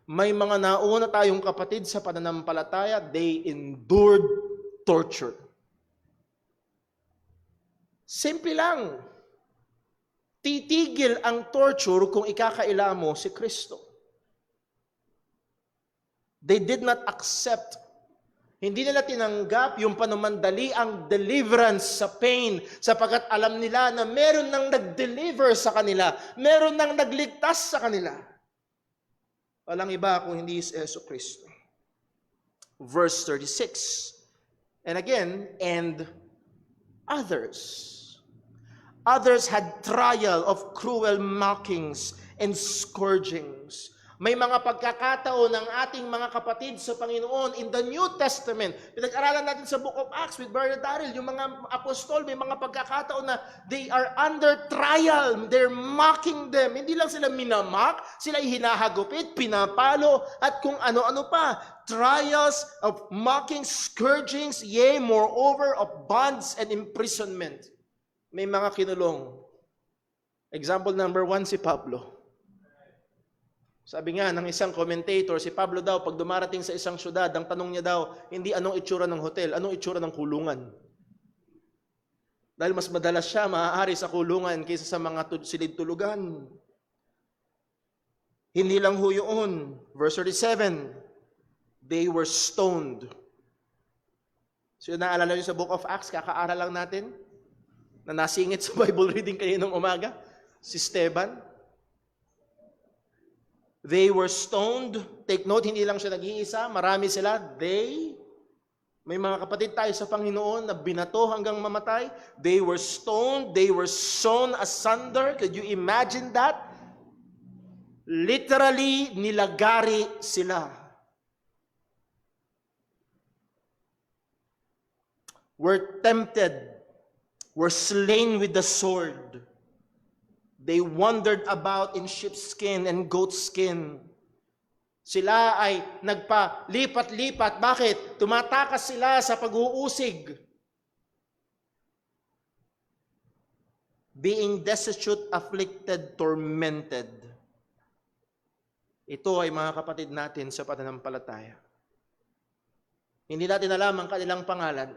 May mga nauna tayong kapatid sa pananampalataya, they endured torture. Simple lang. Titigil ang torture kung ikakaila mo si Kristo. They did not accept. Hindi nila tinanggap yung panumandali ang deliverance sa pain sapagkat alam nila na meron nang nag-deliver sa kanila, meron nang nagligtas sa kanila. Walang iba kung hindi si Yesu Kristo. Verse 36. And again, and others. Others had trial of cruel mockings and scourgings. May mga pagkakataon ng ating mga kapatid sa Panginoon in the New Testament. Pinag-aralan natin sa Book of Acts with Brother Daryl, yung mga apostol, may mga pagkakataon na they are under trial. They're mocking them. Hindi lang sila minamock, sila hinahagupit, pinapalo, at kung ano-ano pa. Trials of mocking, scourgings, yea, moreover, of bonds and imprisonment. May mga kinulong. Example number 1, si Pablo. Sabi nga ng isang commentator, si Pablo daw, pag dumarating sa isang syudad, ang tanong niya daw, hindi anong itsura ng hotel, anong itsura ng kulungan. Dahil mas madalas siya maaari sa kulungan kaysa sa mga silid-tulugan. Hindi lang ho yun. Verse 37, they were stoned. So naalala niyo sa Book of Acts, kakaaral lang natin, na nasingit sa Bible reading kaninang umaga, si Esteban. They were stoned. Take note, hindi lang siya nag-iisa. Marami sila. May mga kapatid tayo sa Panginoon na binato hanggang mamatay. They were stoned. They were sawn asunder. Could you imagine that? Literally, nilagari sila. Were tempted. Were slain with the sword. They wandered about in sheepskin and goatskin. Sila ay nagpalipat-lipat. Bakit? Tumatakas sila sa pag-uusig. Being destitute, afflicted, tormented. Ito ay mga kapatid natin sa pananampalataya. Hindi natin alam ang kanilang pangalan.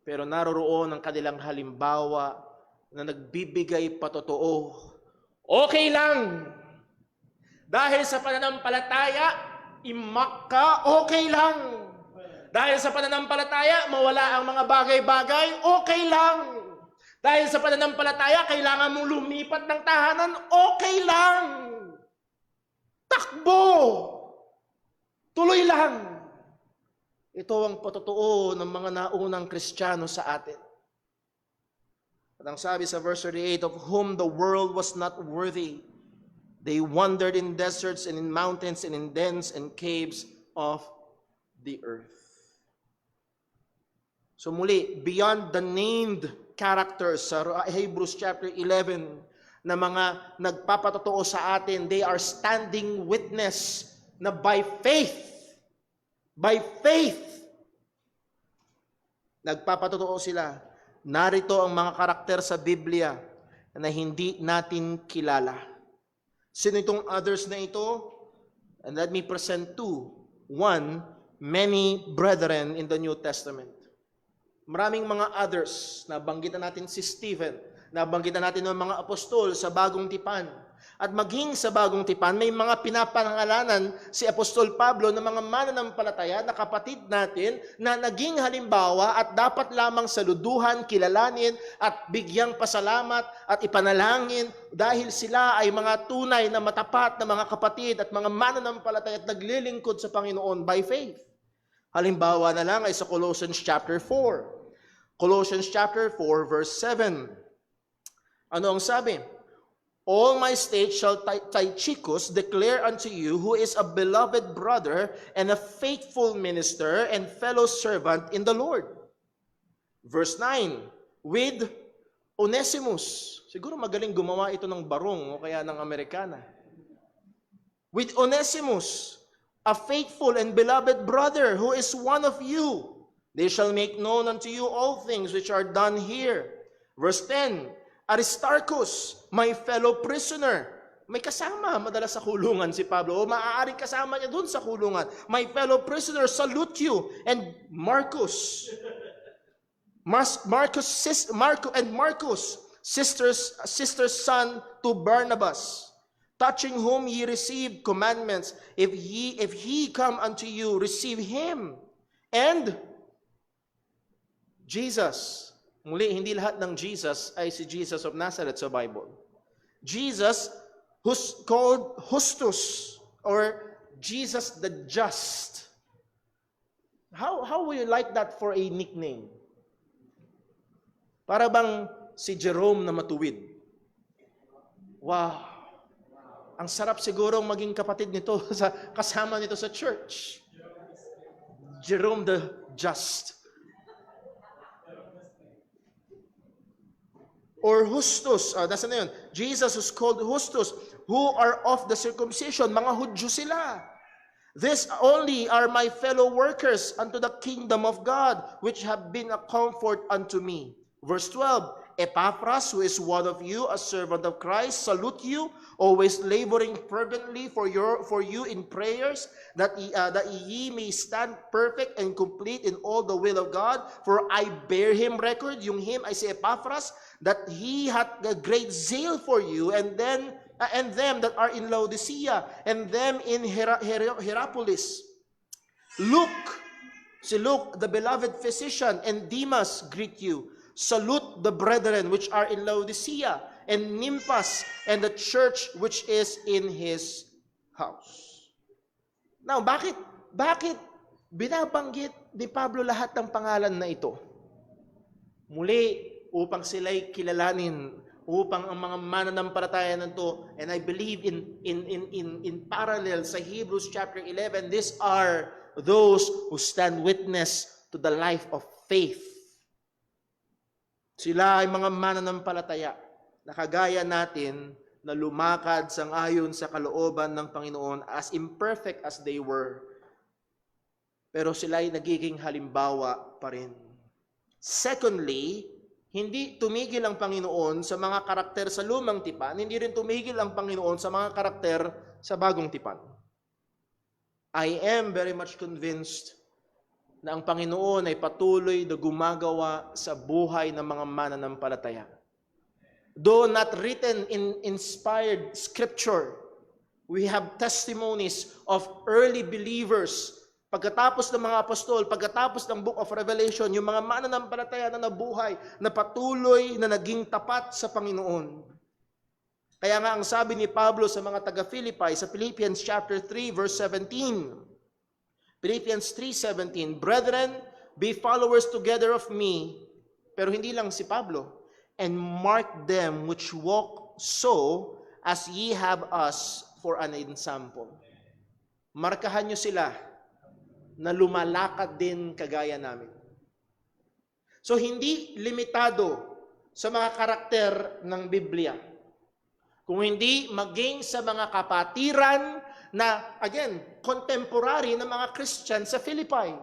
Pero naroroon ang kanilang halimbawa na nagbibigay patotoo. Okay lang. Dahil sa pananampalataya, imak ka, okay lang. Dahil sa pananampalataya, mawala ang mga bagay-bagay, okay lang. Dahil sa pananampalataya, kailangan mong lumipat ng tahanan, okay lang. Takbo. Tuloy lang. Ito ang patotoo ng mga naunang Kristiyano sa atin. At ang sabi sa verse 38, of whom the world was not worthy, they wandered in deserts and in mountains and in dens and caves of the earth. So muli, beyond the named characters sa Hebrews chapter 11 na mga nagpapatotoo sa atin, they are standing witness na by faith, nagpapatotoo sila. Narito ang mga karakter sa Biblia na hindi natin kilala. Sino itong others na ito? And let me present two. One, many brethren in the New Testament. Maraming mga others. Nabanggitan natin si Stephen. Nabanggitan natin ng mga apostol sa Bagong Tipan. At maging sa Bagong Tipan, may mga pinapangalanan si Apostol Pablo ng mga mananampalataya na kapatid natin na naging halimbawa at dapat lamang saluduhan, kilalanin at bigyang pasalamat at ipanalangin dahil sila ay mga tunay na matapat na mga kapatid at mga mananampalataya at naglilingkod sa Panginoon by faith. Halimbawa na lang ay sa Colossians chapter 4. Colossians chapter 4 verse 7. Ano ang sabi? All my state shall Tychicus declare unto you, who is a beloved brother and a faithful minister and fellow servant in the Lord. Verse 9, with Onesimus. Siguro magaling gumawa ito ng barong o kaya ng Amerikana. With Onesimus, a faithful and beloved brother who is one of you. They shall make known unto you all things which are done here. Verse 10, Aristarchus, my fellow prisoner. May kasama madalas sa kulungan si Pablo. O maaaring kasama niya dun sa kulungan. My fellow prisoner, salute you. And Marcus, sister's son to Barnabas, touching whom ye received commandments. If he come unto you, receive him. And Jesus. Muli, hindi lahat ng Jesus ay si Jesus of Nazareth sa Bible. Jesus, who's called Justus, or Jesus the Just. How would you like that for a nickname? Para bang si Jerome na matuwid. Wow! Ang sarap sigurong maging kapatid nito, kasama nito sa church. Jerome the Just. Or Justus, nasa na yun? Jesus is called Justus, who are of the circumcision. Mga Hudyo sila. This only are my fellow workers unto the kingdom of God, which have been a comfort unto me. Verse 12, Epaphras, who is one of you, a servant of Christ, salute you, always laboring fervently for you in prayers, that ye may stand perfect and complete in all the will of God. For I bear him record, yung him ay si Epaphras, that he hath a great zeal for you, and them that are in Laodicea, and them in Hierapolis. Luke, the beloved physician, and Demas greet you. Salute the brethren which are in Laodicea, and Nymphas, and the church which is in his house. Now, bakit binabanggit ni Pablo lahat ng pangalan na ito? Muli, upang sila'y kilalanin, upang ang mga mananampalataya na ito, and I believe in parallel sa Hebrews chapter 11, these are those who stand witness to the life of faith. Sila ay mga mananampalataya na kagaya natin na lumakad sang-ayon sa kalooban ng Panginoon as imperfect as they were. Pero sila ay nagiging halimbawa pa rin. Secondly, hindi tumigil ang Panginoon sa mga karakter sa lumang tipan, hindi rin tumigil ang Panginoon sa mga karakter sa bagong tipan. I am very much convinced na ang Panginoon ay patuloy na gumagawa sa buhay ng mga mananampalataya. Though not written in inspired scripture, we have testimonies of early believers. Pagkatapos ng mga apostol, pagkatapos ng Book of Revelation, yung mga mananampalataya na nabuhay, na patuloy na naging tapat sa Panginoon. Kaya nga ang sabi ni Pablo sa mga taga-Philippi, sa Philippians chapter 3, verse 17, Philippians 3:17, brethren, be followers together of me, pero hindi lang si Pablo, and mark them which walk so as ye have us for an example. Markahan nyo sila na lumalakad din kagaya namin. So hindi limitado sa mga karakter ng Biblia, kung hindi maging sa mga kapatiran na, again, contemporary ng mga Christian sa Philippi.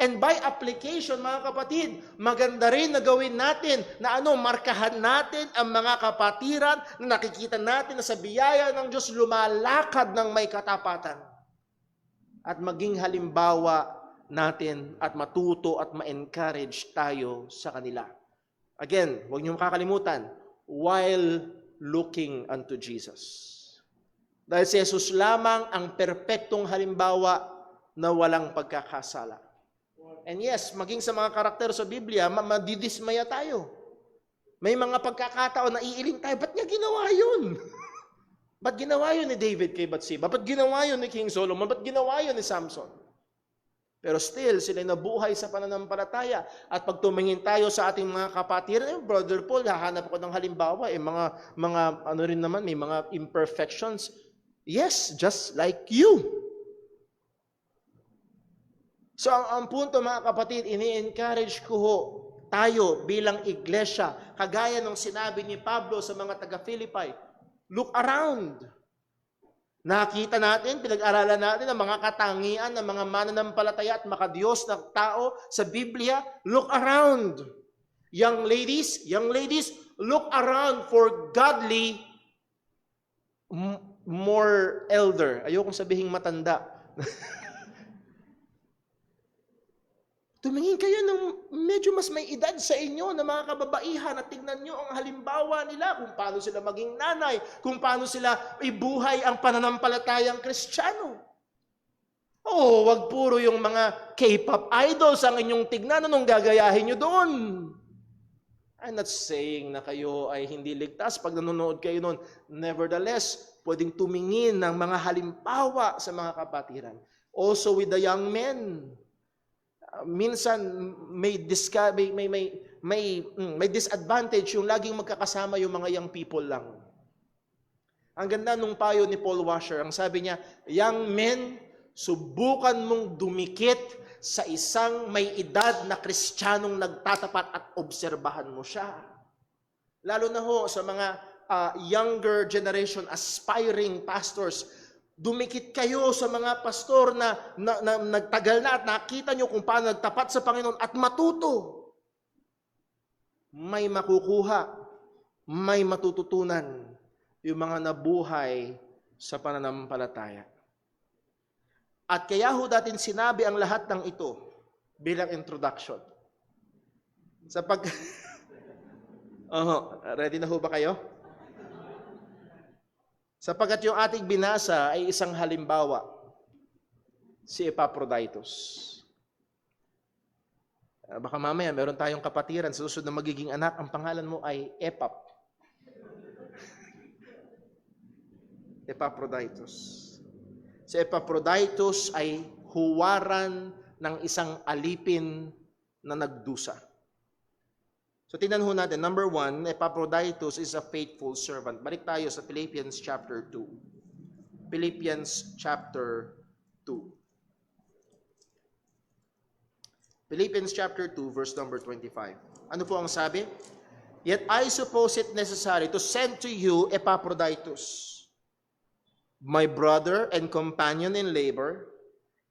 And by application, mga kapatid, maganda rin na gawin natin na markahan natin ang mga kapatiran na nakikita natin na sa biyaya ng Diyos lumalakad ng may katapatan. At maging halimbawa natin at matuto at ma-encourage tayo sa kanila. Again, huwag niyong kakalimutan, while looking unto Jesus. Dahil si Jesus lamang ang perpektong halimbawa na walang pagkakasala. And yes, maging sa mga karakter sa Biblia, madidismaya tayo. May mga pagkakataon na iiling tayo, ba't niya ginawa yun? Ba't ginawa yun ni David kay Bathsheba? Ba't ginawa yun ni King Solomon? Ba't ginawa yun ni Samson? Pero still, sila nabuhay sa pananampalataya. At pag tumingin tayo sa ating mga kapatiran, Brother Paul, hahanap ako ng halimbawa, mga ano rin naman, may mga imperfections. Yes, just like you. So ang punto mga kapatid, ini-encourage ko tayo bilang iglesia, kagaya ng sinabi ni Pablo sa mga taga-Philippi, look around. Nakita natin, pinag-aralan natin ang mga katangian ng mga mananampalataya at makadiyos na tao sa Biblia. Look around. Young ladies, look around for godly more elder. Ayokong sabihin matanda. Tumingin kayo ng medyo mas may edad sa inyo na mga kababaihan at tignan nyo ang halimbawa nila kung paano sila maging nanay, kung paano sila ibuhay ang pananampalatayang Kristiyano. Oh, wag puro yung mga K-pop idols ang inyong tignan, anong gagayahin nyo doon? I'm not saying na kayo ay hindi ligtas pag nanonood kayo noon. Nevertheless, pwedeng tumingin ng mga halimbawa sa mga kapatiran. Also with the young men. Minsan may disadvantage yung laging magkakasama yung mga young people lang. Ang ganda nung payo ni Paul Washer, ang sabi niya, young men, subukan mong dumikit sa isang may edad na Kristiyanong nagtatapat at obserbahan mo siya. Lalo na ho sa mga younger generation aspiring pastors, dumikit kayo sa mga pastor na nagtagal na at nakita nyo kung paano nagtapat sa Panginoon at matuto. may makukuha, may matututunan yung mga nabuhay sa pananampalataya. At kaya ho natin sinabi ang lahat ng ito bilang introduction. Ready na ho ba kayo? Sapagkat yung ating binasa ay isang halimbawa, si Epaphroditus. Baka mamaya meron tayong kapatiran sa susunod na magiging anak, ang pangalan mo ay Epaphroditus. Si Epaphroditus ay huwaran ng isang alipin na nagdusa. So tingnan ho natin, number 1, Epaphroditus is a faithful servant. Balik tayo sa Philippians chapter 2. Philippians chapter 2. Philippians chapter 2, verse number 25. Ano po ang sabi? Yet I suppose it necessary to send to you Epaphroditus, my brother and companion in labor,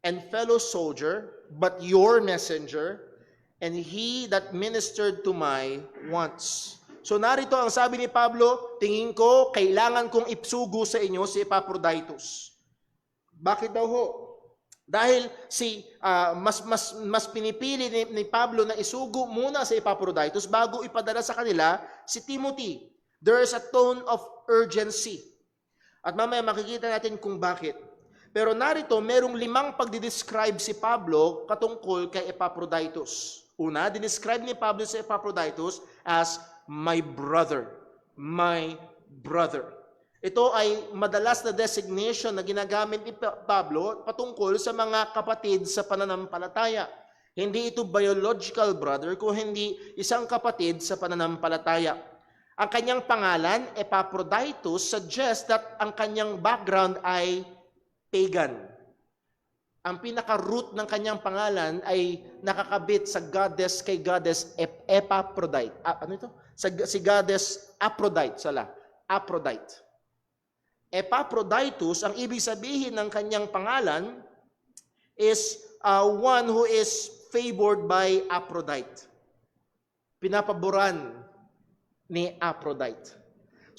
and fellow soldier, but your messenger, and he that ministered to my wants. So narito ang sabi ni Pablo, tingin ko, kailangan kong ipsugo sa inyo si Epaphroditus. Bakit daw ho? Dahil mas pinipili ni Pablo na isugo muna si Epaphroditus bago ipadala sa kanila si Timothy. There is a tone of urgency. At mamaya makikita natin kung bakit. Pero narito, merong 5 pagdidescribe si Pablo katungkol kay Epaphroditus. Una, dinescribe ni Pablo si Epaphroditus as my brother. My brother. Ito ay madalas na designation na ginagamit ni Pablo patungkol sa mga kapatid sa pananampalataya. Hindi ito biological brother, kung hindi isang kapatid sa pananampalataya. Ang kanyang pangalan, Epaphroditus, suggests that ang kanyang background ay pagan. Ang pinaka-root ng kanyang pangalan ay nakakabit sa goddess kay goddess Epaphrodite. Ano ito? Si goddess Aphrodite, Aphrodite. Epaphroditus, ang ibig sabihin ng kanyang pangalan is one who is favored by Aphrodite. Pinapaboran ni Aphrodite.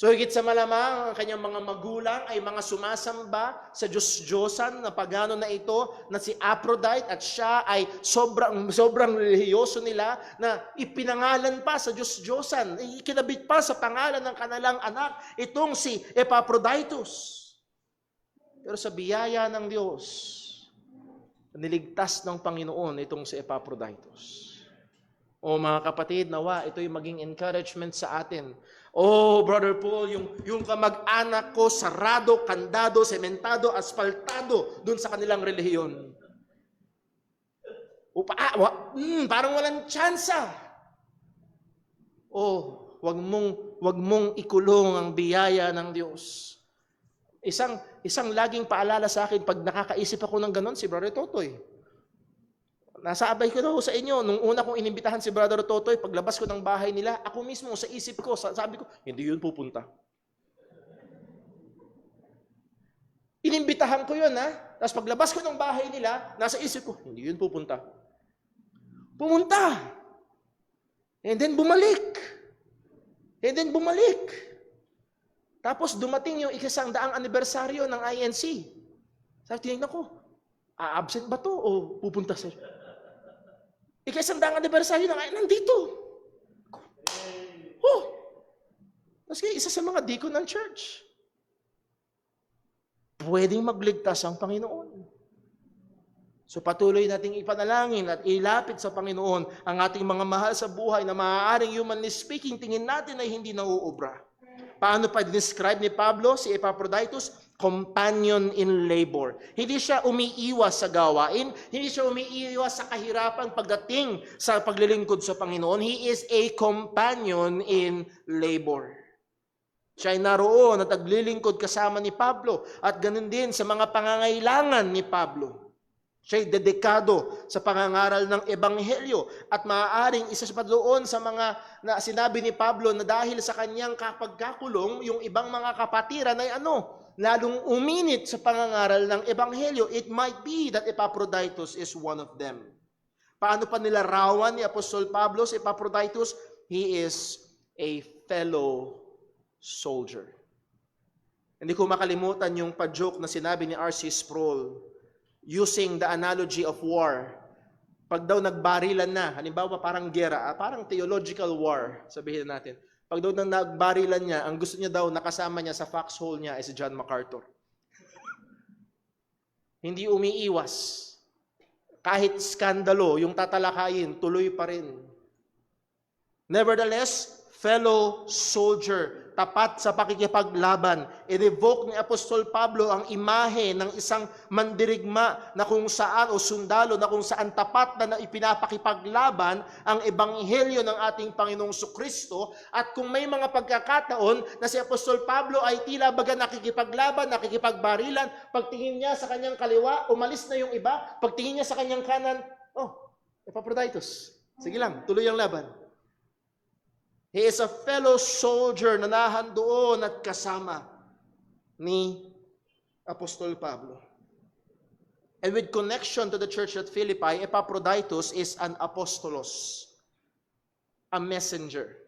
So higit sa malamang, ang kanyang mga magulang ay mga sumasamba sa Diyos-Diyosan na pagano na ito na si Aphrodite, at siya ay sobrang relihiyoso nila na ipinangalan pa sa Diyos-Diyosan. Ikinabit pa sa pangalan ng kanilang anak itong si Epaphroditus. Pero sa biyaya ng Diyos, niligtas ng Panginoon itong si Epaphroditus. O mga kapatid, nawa ito'y maging encouragement sa atin. Oh, Brother Paul, yung kamag-anak ko, sarado, kandado, sementado, asfaltado dun sa kanilang relihiyon. Parang walang tsansa. Oh, wag mong ikulong ang biyaya ng Diyos. Isang laging paalala sa akin pag nakakaisip ako ng ganon, si Brother Totoy. Nasaabay ko na sa inyo, nung una kong inimbitahan si Brother Totoy, paglabas ko ng bahay nila, ako mismo sa isip ko, sabi ko, hindi yun pupunta. Inimbitahan ko yun, ha? Tapos paglabas ko ng bahay nila, nasa isip ko, hindi yun pupunta. Pumunta! And then bumalik. Tapos dumating yung 100th anibersaryo ng INC. Sabi, tinignan ko, absent ba to o pupunta sa... 100th anibersaryo ng INC, nandito. Tapos isa sa mga deacon ng church. Pwedeng magligtas ang Panginoon. So patuloy nating ipanalangin at ilapit sa Panginoon ang ating mga mahal sa buhay na maaaring humanly speaking, tingin natin ay hindi nauubra. Paano pa describe ni Pablo si Epaphroditus? Companion in labor. Hindi siya umiiwas sa gawain, hindi siya umiiwas sa kahirapan pagdating sa paglilingkod sa Panginoon. He is a companion in labor. Siya ay naroon at naglilingkod kasama ni Pablo at ganun din sa mga pangangailangan ni Pablo. Siya ay dedikado sa pangangaral ng Ebanghelyo at maaaring isa pa doon sa mga na sinabi ni Pablo na dahil sa kanyang kapagkakulong, yung ibang mga kapatiran ay lalong uminit sa pangangaral ng Ebanghelyo. It might be that Epaphroditus is one of them. Paano pa nilarawan ni Apostol Pablo si Epaphroditus? he is a fellow soldier. Hindi ko makalimutan yung pa-joke na sinabi ni R.C. Sproul using the analogy of war. Pag daw nagbarilan na, halimbawa parang gera, parang theological war, sabihin natin. Pag daw nagbarilan niya, ang gusto niya daw nakasama niya sa foxhole niya ay si John MacArthur. Hindi umiiwas. Kahit skandalo, yung tatalakayin, tuloy pa rin. Nevertheless, fellow soldier, tapat sa pakikipaglaban. I-evoke ni Apostol Pablo ang imahe ng isang mandirigma na kung saan, o sundalo na kung saan tapat na ipinapakipaglaban ang ebanghelyo ng ating Panginoong Kristo. At kung may mga pagkakataon na si Apostol Pablo ay tila baga nakikipaglaban, nakikipagbarilan, pagtingin niya sa kanyang kaliwa, umalis na yung iba. Pagtingin niya sa kanyang kanan, Epaphroditus, sige lang, tuloy ang laban. He is a fellow soldier na nahandoon at kasama ni Apostol Pablo. And with connection to the church at Philippi, Epaphroditus is an apostolos, a messenger,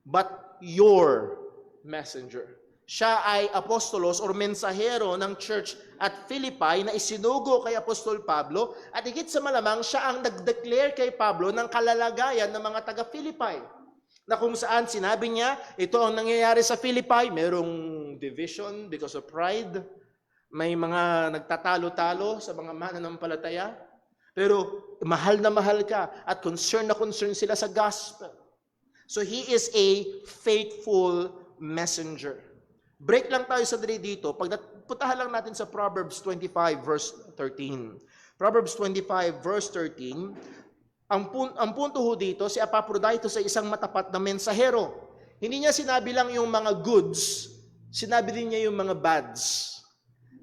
but your messenger. Siya ay apostolos or mensahero ng church at Philippi na isinugo kay Apostol Pablo, at higit sa malamang siya ang nag-declare kay Pablo ng kalalagayan ng mga taga-Philippi. Na kung saan sinabi niya, ito ang nangyayari sa Philippi, merong division because of pride, may mga nagtatalo-talo sa mga mananampalataya, pero mahal na mahal ka at concern na concern sila sa gospel. So he is a faithful messenger. Break lang tayo sa dito, puntahan lang natin sa Proverbs 25 verse 13. Proverbs 25 verse 13, ang punto ho dito, si Epaphroditus ay isang matapat na mensahero. Hindi niya sinabi lang yung mga goods, sinabi din niya yung mga bads.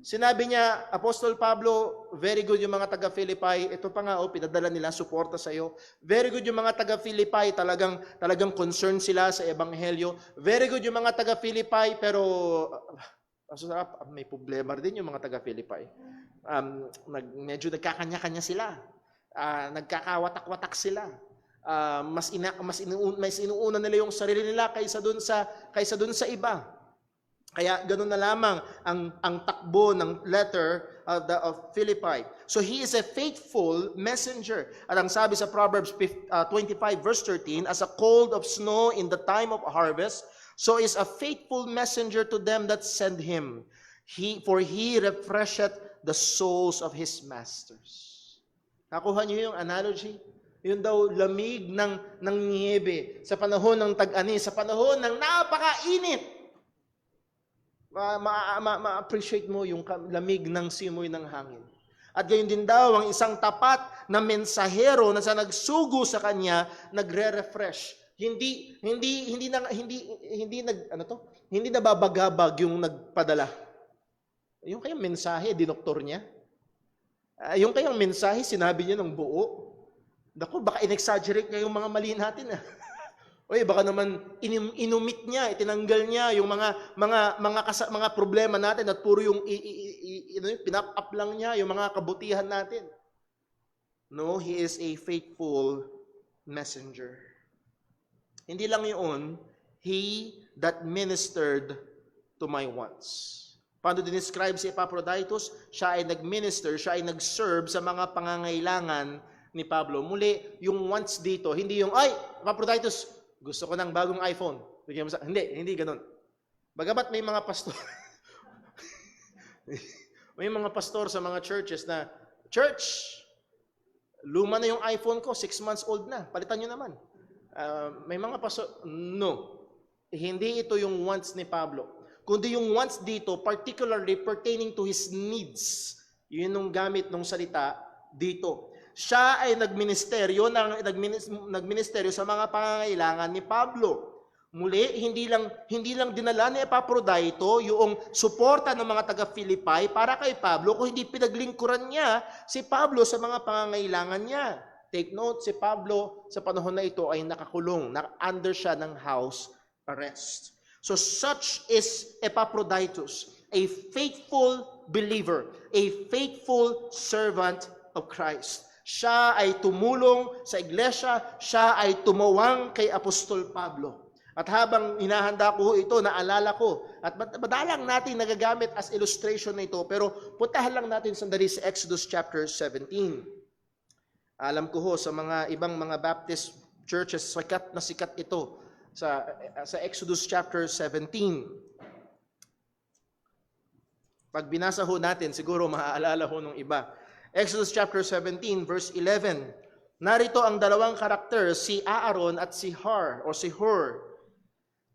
Sinabi niya, Apostol Pablo, very good yung mga taga-Philippi. Ito pa nga, pinadala nila, suporta sa iyo. Very good yung mga taga-Philippi, talagang concerned sila sa ebanghelyo. Very good yung mga taga-Philippi, pero may problema rin yung mga taga-Philippi. Medyo nagkakanya-kanya sila. Nagkakawatak-watak sila. Mas inuuna nila yung sarili nila kaysa dun sa iba. Kaya ganoon na lamang ang takbo ng letter of Philippi. So he is a faithful messenger. At ang sabi sa Proverbs 25 verse 13, as a cold of snow in the time of harvest, so is a faithful messenger to them that send him. For he refresheth the souls of his masters. Nakuha niyo yung analogy? Yun daw lamig ng niyebe sa panahon ng tag-anis, sa panahon ng napakainit. Ma-appreciate mo yung lamig ng simoy ng hangin. At gayon din daw ang isang tapat na mensahero na sa nagsugo sa kanya, nagre-refresh. Hindi nababagabag yung nagpadala. Yung kayang mensahe, dinoktor niya. Yung kayang mensahe, sinabi niya ng buo. Naku, baka in-exaggerate niya yung mga mali natin. Oy, baka naman inumit niya, itinanggal niya yung mga problema natin at puro yung pinap-up lang niya yung mga kabutihan natin. No, he is a faithful messenger. Hindi lang yun, he that ministered to my wants. Paano dinescribe si Epaphroditus? Siya ay nag-minister, siya ay nag-serve sa mga pangangailangan ni Pablo. Muli, yung wants dito, hindi yung, ay, Epaphroditus, gusto ko ng bagong iPhone. Hindi ganun. Bagamat may mga pastor, may mga pastor sa mga churches na, church, luma na yung iPhone ko, 6 months old na, palitan nyo naman. May mga pastor, no. Hindi ito yung wants ni Pablo. Kundi yung wants dito, particularly pertaining to his needs. Yun yung gamit ng salita dito. Siya ay nagministeryo sa mga pangangailangan ni Pablo. Muli, hindi lang dinala ni Epaphroditus yung suporta ng mga taga-Philippi para kay Pablo, kung hindi pinaglingkuran niya si Pablo sa mga pangangailangan niya. Take note, si Pablo sa panahon na ito ay nakakulong, under siya ng house arrest. So such is Epaphroditus, a faithful believer, a faithful servant of Christ. Siya ay tumulong sa iglesia, siya ay tumawang kay Apostol Pablo. At habang hinahanda ko ito, naalala ko, at madalang natin nagagamit as illustration na ito, pero puntahan lang natin sandali sa Exodus chapter 17. Alam ko sa mga ibang mga Baptist churches, sikat ito sa Exodus chapter 17. Pag binasa ho natin, siguro maaalala ho nung iba. Exodus chapter 17, verse 11. Narito ang dalawang karakter, si Aaron at si Hur.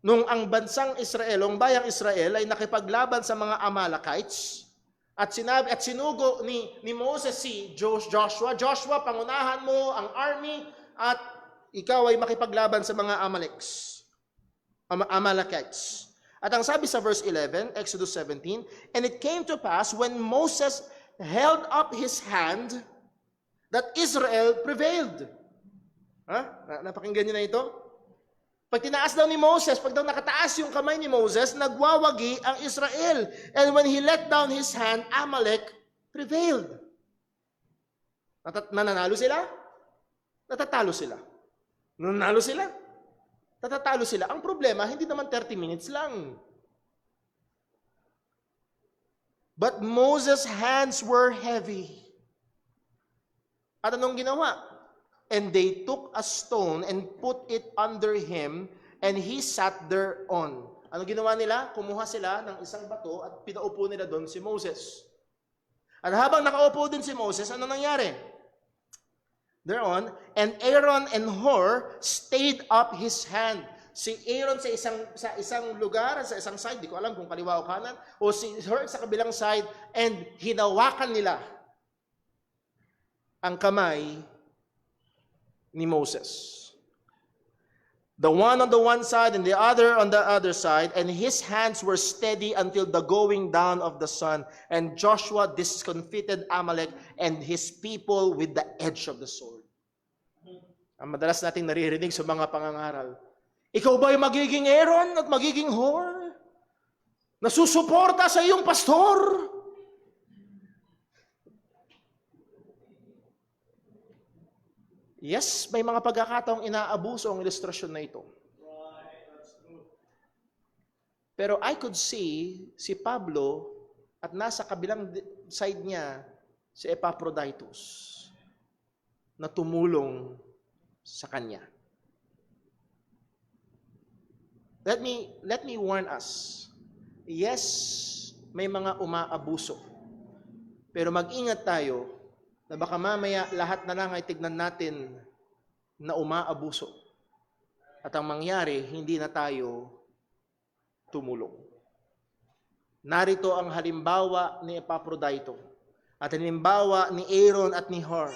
Nung ang bansang Israel, ang bayang Israel ay nakipaglaban sa mga Amalekites, at sinugo ni Moses si Joshua, pangunahan mo ang army at ikaw ay makipaglaban sa mga Amalekites. At ang sabi sa verse 11, Exodus 17, and it came to pass when Moses held up his hand that Israel prevailed. Napakinggan niyo na ito? Pag tinaas daw ni Moses, pag daw nakataas yung kamay ni Moses, nagwawagi ang Israel. And when he let down his hand, Amalek prevailed. Nananalo sila? Natatalo sila. Nananalo sila? Natatalo sila. Ang problema, hindi naman 30 minutes lang. But Moses' hands were heavy. At anong ginawa? And they took a stone and put it under him, and he sat thereon. Ano ginawa nila? Kumuha sila ng isang bato at pinaupo nila doon si Moses. At habang nakaupo din si Moses, ano nangyari? Thereon, and Aaron and Hur stayed up his hand. Si Aaron sa isang lugar, sa isang side, di ko alam kung kaliwa o kanan, o si Hur sa kabilang side, and hinawakan nila ang kamay ni Moses. The one on the one side and the other on the other side, and his hands were steady until the going down of the sun. And Joshua discomfited Amalek and his people with the edge of the sword. Ang madalas nating naririnig sa mga pangangaral, ikaw ba'y magiging Aaron at magiging Hur? Nasusuporta sa iyong pastor? Yes, may mga pagkakataong inaabuso ang ilustrasyon na ito. Pero I could see si Pablo at nasa kabilang side niya si Epaphroditus na tumulong sa kanya. Let me warn us. Yes, may mga umaabuso. Pero mag-ingat tayo na baka mamaya lahat na lang ay tignan natin na umaabuso. At ang mangyari, hindi na tayo tumulong. Narito ang halimbawa ni Epaphroditus at halimbawa ni Aaron at ni Hur,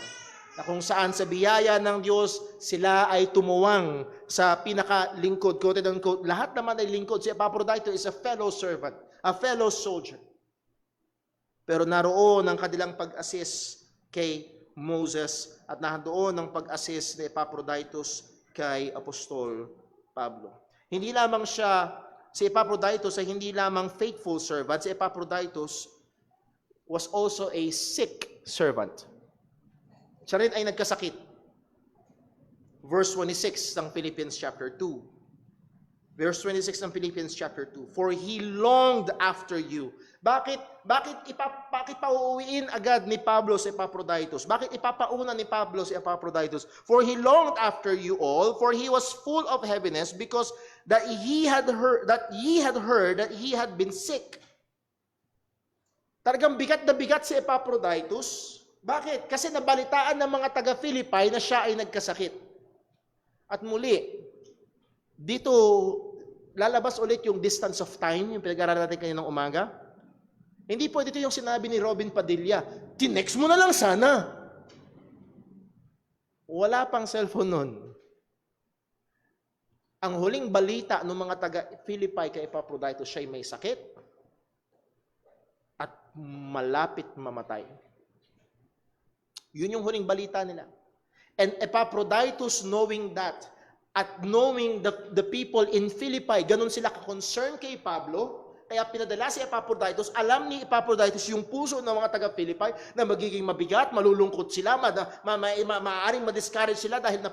na kung saan sa biyaya ng Diyos, sila ay tumuwang sa pinakalingkod, quoted unquote. Lahat naman ay lingkod. Si Epaphroditus is a fellow servant, a fellow soldier. Pero naroon ang kanilang pag-assist kay Moses at nandoon ang pag-assist ni Epaphroditus kay Apostol Pablo. Hindi lamang si Epaphroditus ay hindi lamang faithful servant, si Epaphroditus was also a sick servant. Siya rin ay nagkasakit. Verse 26 ng Philippians chapter 2. Verse 26 ng Philippians chapter 2. For he longed after you. Bakit pauuwiin agad ni Pablo si Epaphroditus? Bakit ipapauna ni Pablo si Epaphroditus? For he longed after you all, for he was full of heaviness, because that ye had heard that he had been sick. Talagang bigat na bigat si Epaphroditus. Bakit? Kasi nabalitaan ng mga taga-Philippi na siya ay nagkasakit. At muli, dito lalabas ulit yung distance of time, yung pinag-aralan natin kaninang umaga. Hindi po dito yung sinabi ni Robin Padilla, tinext mo na lang sana. Wala pang cellphone nun. Ang huling balita ng mga taga-Philippi kay Epaphroditus, siya'y may sakit at malapit mamatay. Yun yung huling balita nila. And Epaphroditus, knowing that, at knowing the people in Philippi, ganun sila ka-concern kay Pablo, Kaya pinadala si Epaphroditus. Alam ni Epaphroditus yung puso ng mga taga-Philippi na magiging mabigat, malulungkot sila, maaaring ma-discourage sila dahil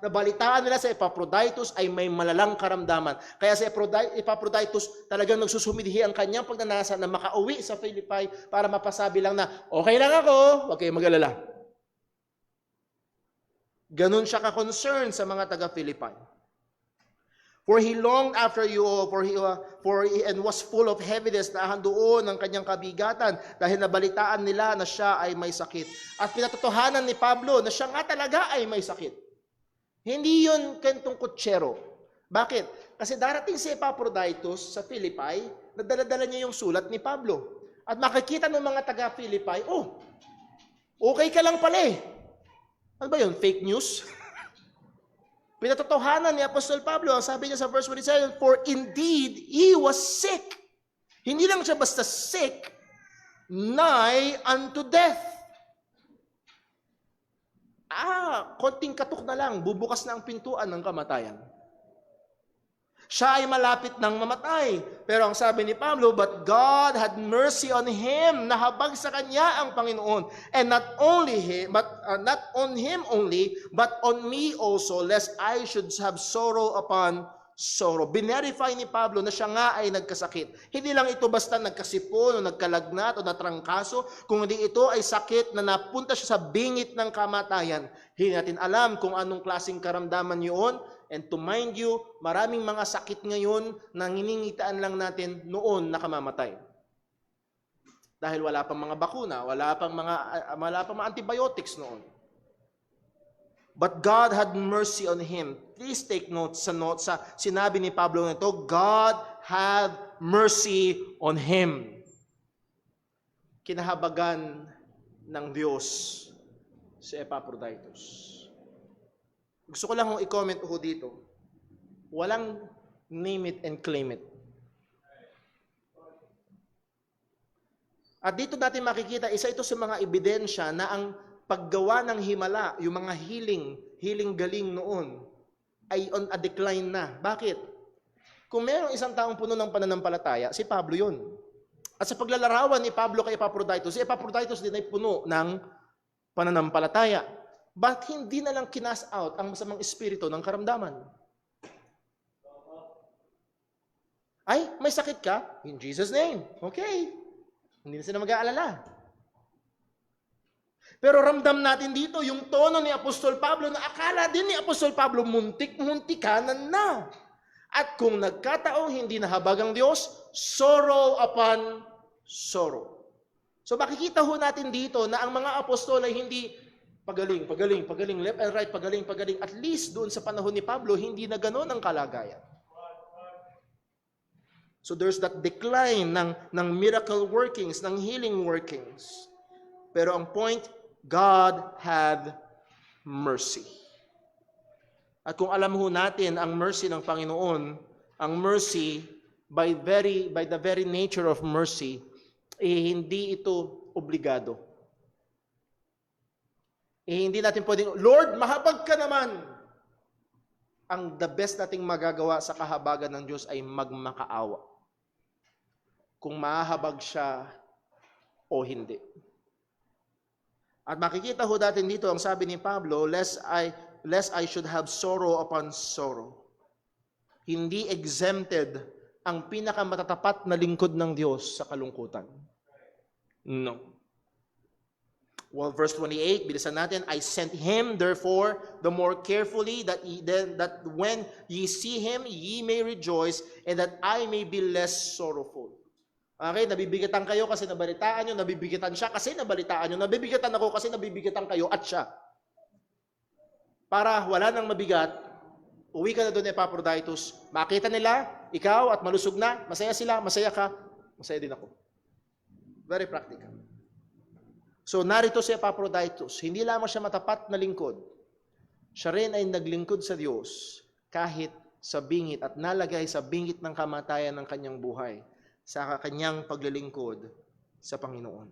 nabalitaan nila sa Epaphroditus ay may malalang karamdaman. Kaya si Epaphroditus talagang nagsusumidhi ang kanyang pagnanasa na makauwi sa Philippi para mapasabi lang na, okay lang ako, huwag kayong mag-alala. Ganun siya ka-concern sa mga taga-Philippi. For he longed after you all, and was full of heaviness, na doon ang kanyang kabigatan dahil nabalitaan nila na siya ay may sakit. At pinatotohanan ni Pablo na siya nga talaga ay may sakit. Hindi yun kentong kutsero. Bakit? Kasi darating si Epaphroditus sa Philippi, nadala-dala niya yung sulat ni Pablo. At makikita ng mga taga-Philippi, oh, okay ka lang pala eh. Ano ba yun? Fake news? Pinatotohanan ni Apostol Pablo, ang sabi niya sa verse 27, for indeed, he was sick. Hindi lang siya basta sick, nigh unto death. Konting katok na lang, bubukas na ang pintuan ng kamatayan. Siya ay malapit ng mamatay. Pero ang sabi ni Pablo, but God had mercy on him. Nahabag sa kanya ang Panginoon. And not on him only, but on me also, lest I should have sorrow upon sorrow. Binerify ni Pablo na siya nga ay nagkasakit. Hindi lang ito basta nagkasipon o nagkalagnat o natrangkaso, kundi ito ay sakit na napunta siya sa bingit ng kamatayan. Hindi natin alam kung anong klaseng karamdaman yun. And to mind you, maraming mga sakit ngayon na hiningitaan lang natin noon nakamamatay. Dahil wala pang mga bakuna, wala pang mga antibiotics noon. But God had mercy on him. Please take note sa sinabi ni Pablo nito, God had mercy on him. Kinahabagan ng Diyos si Epaphroditus. Gusto ko lang kung i-comment ko dito. Walang name it and claim it. At dito natin makikita, isa ito sa mga ebidensya na ang paggawa ng himala, yung mga healing galing noon, ay on a decline na. Bakit? Kung mayroong isang taong puno ng pananampalataya, si Pablo yun. At sa paglalarawan ni Pablo kay Epaphroditus, si Epaphroditus din ay puno ng pananampalataya. But hindi na lang kinas out ang masamang espiritu ng karamdaman. Ay, may sakit ka? In Jesus' name. Okay. Hindi na sila mag-aalala. Pero ramdam natin dito yung tono ni Apostol Pablo na akala din ni Apostol Pablo muntik-muntikanan na. At kung nagkataong hindi nahabag ang Diyos, sorrow upon sorrow. So makikita ho natin dito na ang mga apostol ay hindi pagaling, left and right, pagaling. At least doon sa panahon ni Pablo, hindi na ganoon ang kalagayan. So there's that decline ng miracle workings, ng healing workings. Pero ang point, God had mercy. At kung alam ho natin ang mercy ng Panginoon, ang mercy, by the very nature of mercy, hindi ito obligado. Hindi natin pwedeng, Lord, mahabag ka naman. Ang the best nating magagawa sa kahabagan ng Diyos ay magmakaawa. Kung mahahabag siya o hindi. At makikita ho natin dito, ang sabi ni Pablo, lest I should have sorrow upon sorrow. Hindi exempted ang pinakamatatapat na lingkod ng Diyos sa kalungkutan. No. Well, verse 28, bilisan natin, I sent him, therefore, the more carefully, that when ye see him, ye may rejoice, and that I may be less sorrowful. Okay, nabibigatan kayo kasi nabalitaan nyo, nabibigatan siya kasi nabalitaan nyo, nabibigatan ako kasi nabibigatan kayo at siya. Para wala nang mabigat, uwi ka na doon, Epaphroditus, makita nila, ikaw at malusog na, masaya sila, masaya ka, masaya din ako. Very practical. So narito si Epaphroditus, hindi lamang siya matapat na lingkod, siya rin ay naglingkod sa Diyos kahit sa bingit at nalagay sa bingit ng kamatayan ng kanyang buhay sa kanyang paglilingkod sa Panginoon.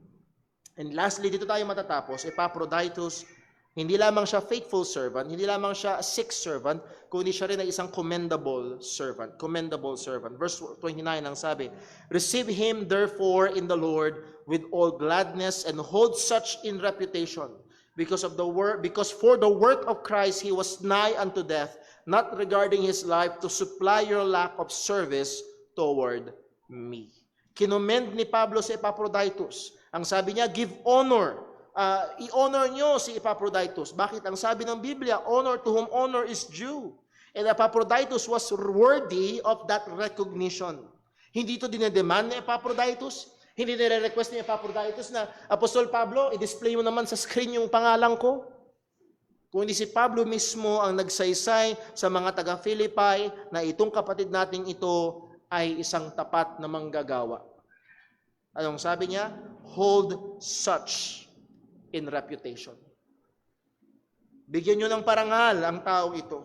And lastly, dito tayo matatapos, Epaphroditus Hindi lamang siya faithful servant, hindi lamang siya a sick servant, kundi siya rin ay isang commendable servant. Commendable servant. Verse 29 ang sabi, receive him therefore in the Lord with all gladness and hold such in reputation, because for the work of Christ he was nigh unto death, not regarding his life to supply your lack of service toward me. Kinommend ni Pablo si Epaphroditus. Ang sabi niya, give honor. I-honor nyo si Epaphroditus. Bakit? Ang sabi ng Biblia, honor to whom honor is due. And Epaphroditus was worthy of that recognition. Hindi ito dinedemand ni Epaphroditus. Hindi nire-request ni Epaphroditus na, Apostol Pablo, i-display mo naman sa screen yung pangalan ko. Kundi si Pablo mismo ang nagsaysay sa mga taga-Philippi na itong kapatid nating ito ay isang tapat na manggagawa. Anong sabi niya? Hold such in reputation. Bigyan nyo ng parangal ang tao ito.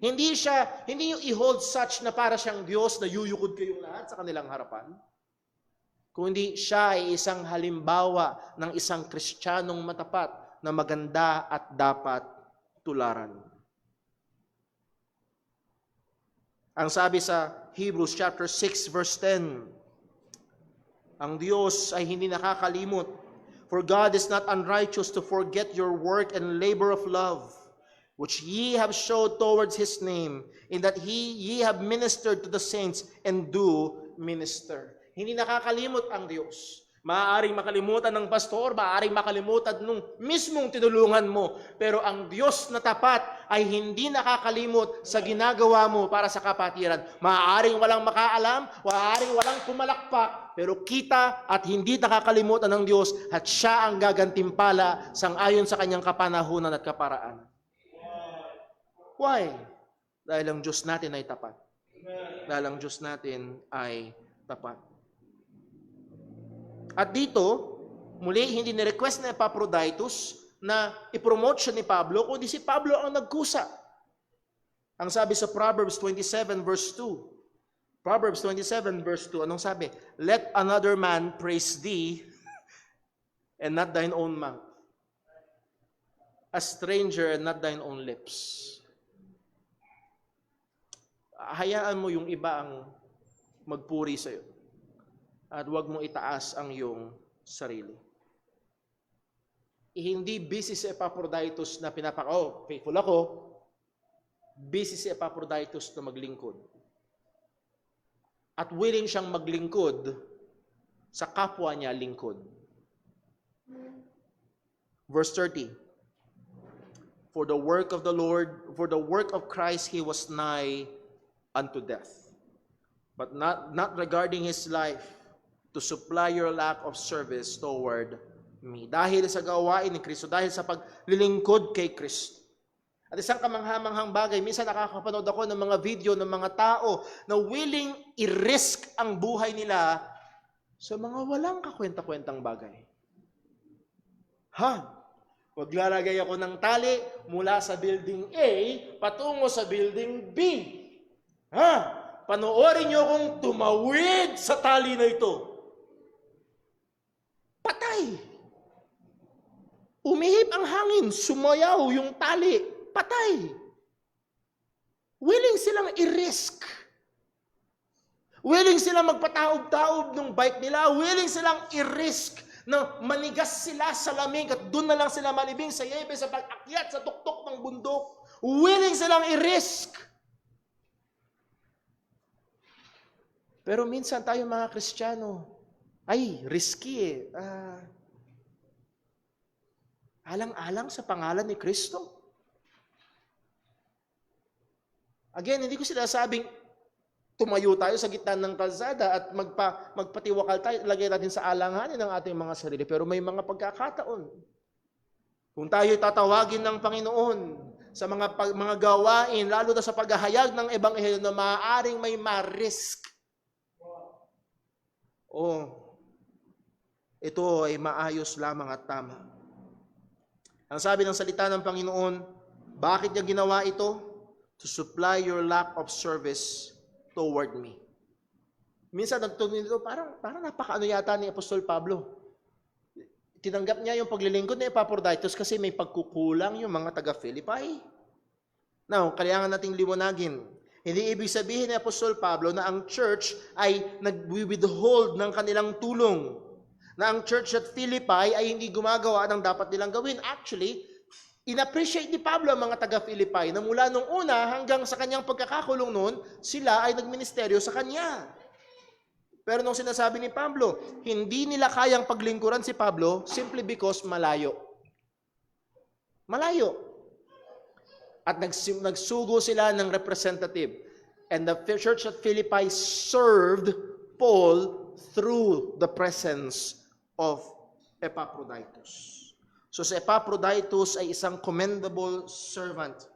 Hindi yung i-hold such na para siyang Diyos na yuyukod kayong lahat sa kanilang harapan. Kundi siya ay isang halimbawa ng isang Kristiyanong matapat na maganda at dapat tularan. Ang sabi sa Hebrews chapter 6 verse 10, ang Diyos ay hindi nakakalimot. For God is not unrighteous to forget your work and labor of love, which ye have showed towards his name, in that ye have ministered to the saints and do minister. Hindi nakakalimot ang Diyos. Maaaring makalimutan ng pastor, maaaring makalimutan nung mismong tinulungan mo. Pero ang Diyos na tapat ay hindi nakakalimot sa ginagawa mo para sa kapatiran. Maaaring walang makaalam, maaaring walang pumalakpak, pero kita at hindi nakakalimutan ng Diyos at siya ang gagantimpala sang-ayon sa kanyang kapanahunan at kaparaan. Why? Dahil ang Diyos natin ay tapat. Dahil ang Diyos natin ay tapat. At dito, muli, hindi ni-request na Epaphroditus na ipromote siya ni Pablo, kundi si Pablo ang nagkusa. Ang sabi sa Proverbs 27 verse 2. Proverbs 27 verse 2, anong sabi? Let another man praise thee and not thine own mouth. A stranger and not thine own lips. Hayaan mo yung iba ang magpuri sa iyo. At huwag mong itaas ang iyong sarili. Hindi busy si Epaphroditus na faithful ako. Busy si Epaphroditus na maglingkod. At willing siyang maglingkod sa kapwa niya lingkod. Verse 30. For the work of the Lord, for the work of Christ, he was nigh unto death. But not regarding his life, to supply your lack of service toward me. Dahil sa gawain ni Kristo, dahil sa paglilingkod kay Kristo. At isang kamanghamanghang bagay, minsan nakakapanood ako ng mga video ng mga tao na willing i-risk ang buhay nila sa mga walang kakwenta-kwentang bagay. Maglalagay ako ng tali mula sa building A patungo sa building B. Panoorin niyo kung tumawid sa tali na ito. Patay. Umihip ang hangin, sumayaw yung tali, patay. Willing silang i-risk. Willing silang magpataob-taob ng bike nila. Willing silang i-risk na manigas sila sa lamig at doon na lang sila malibing sa yebe sa pag-akyat sa tuktok ng bundok. Willing silang i-risk. Pero minsan tayo mga Kristiyano, ay, risky alang-alang sa pangalan ni Kristo. Again, hindi ko sinasabing tumayo tayo sa gitna ng kalsada at magpatiwakal tayo, lagay natin sa alanganin ng ating mga sarili. Pero may mga pagkakataon. Kung tayo tatawagin ng Panginoon sa mga gawain, lalo na sa paghahayag ng Ebanghelyo na maaaring may ma-risk. Ito ay maayos lamang at tama. Ang sabi ng salita ng Panginoon, bakit niya ginawa ito? To supply your lack of service toward me. Minsan nagtuloy nito, parang napakaano yata ni Apostol Pablo. tinanggap niya yung paglilingkod ni Epaphroditus kasi may pagkukulang yung mga taga-Philippi. Now, kailangan nating liwanagin. Hindi ibig sabihin ni Apostol Pablo na ang church ay nag-withhold ng kanilang tulong. Na ang church at Philippi ay hindi gumagawa ng dapat nilang gawin. Actually, in-appreciate ni Pablo ang mga taga-Philippi na mula nung una hanggang sa kanyang pagkakakulong noon, sila ay nagministeryo sa kanya. Pero nung sinasabi ni Pablo, hindi nila kayang paglingkuran si Pablo simply because malayo. Malayo. At nagsugo sila ng representative. And the church at Philippi served Paul through the presence of Epaphroditus. So si Epaphroditus ay isang commendable servant.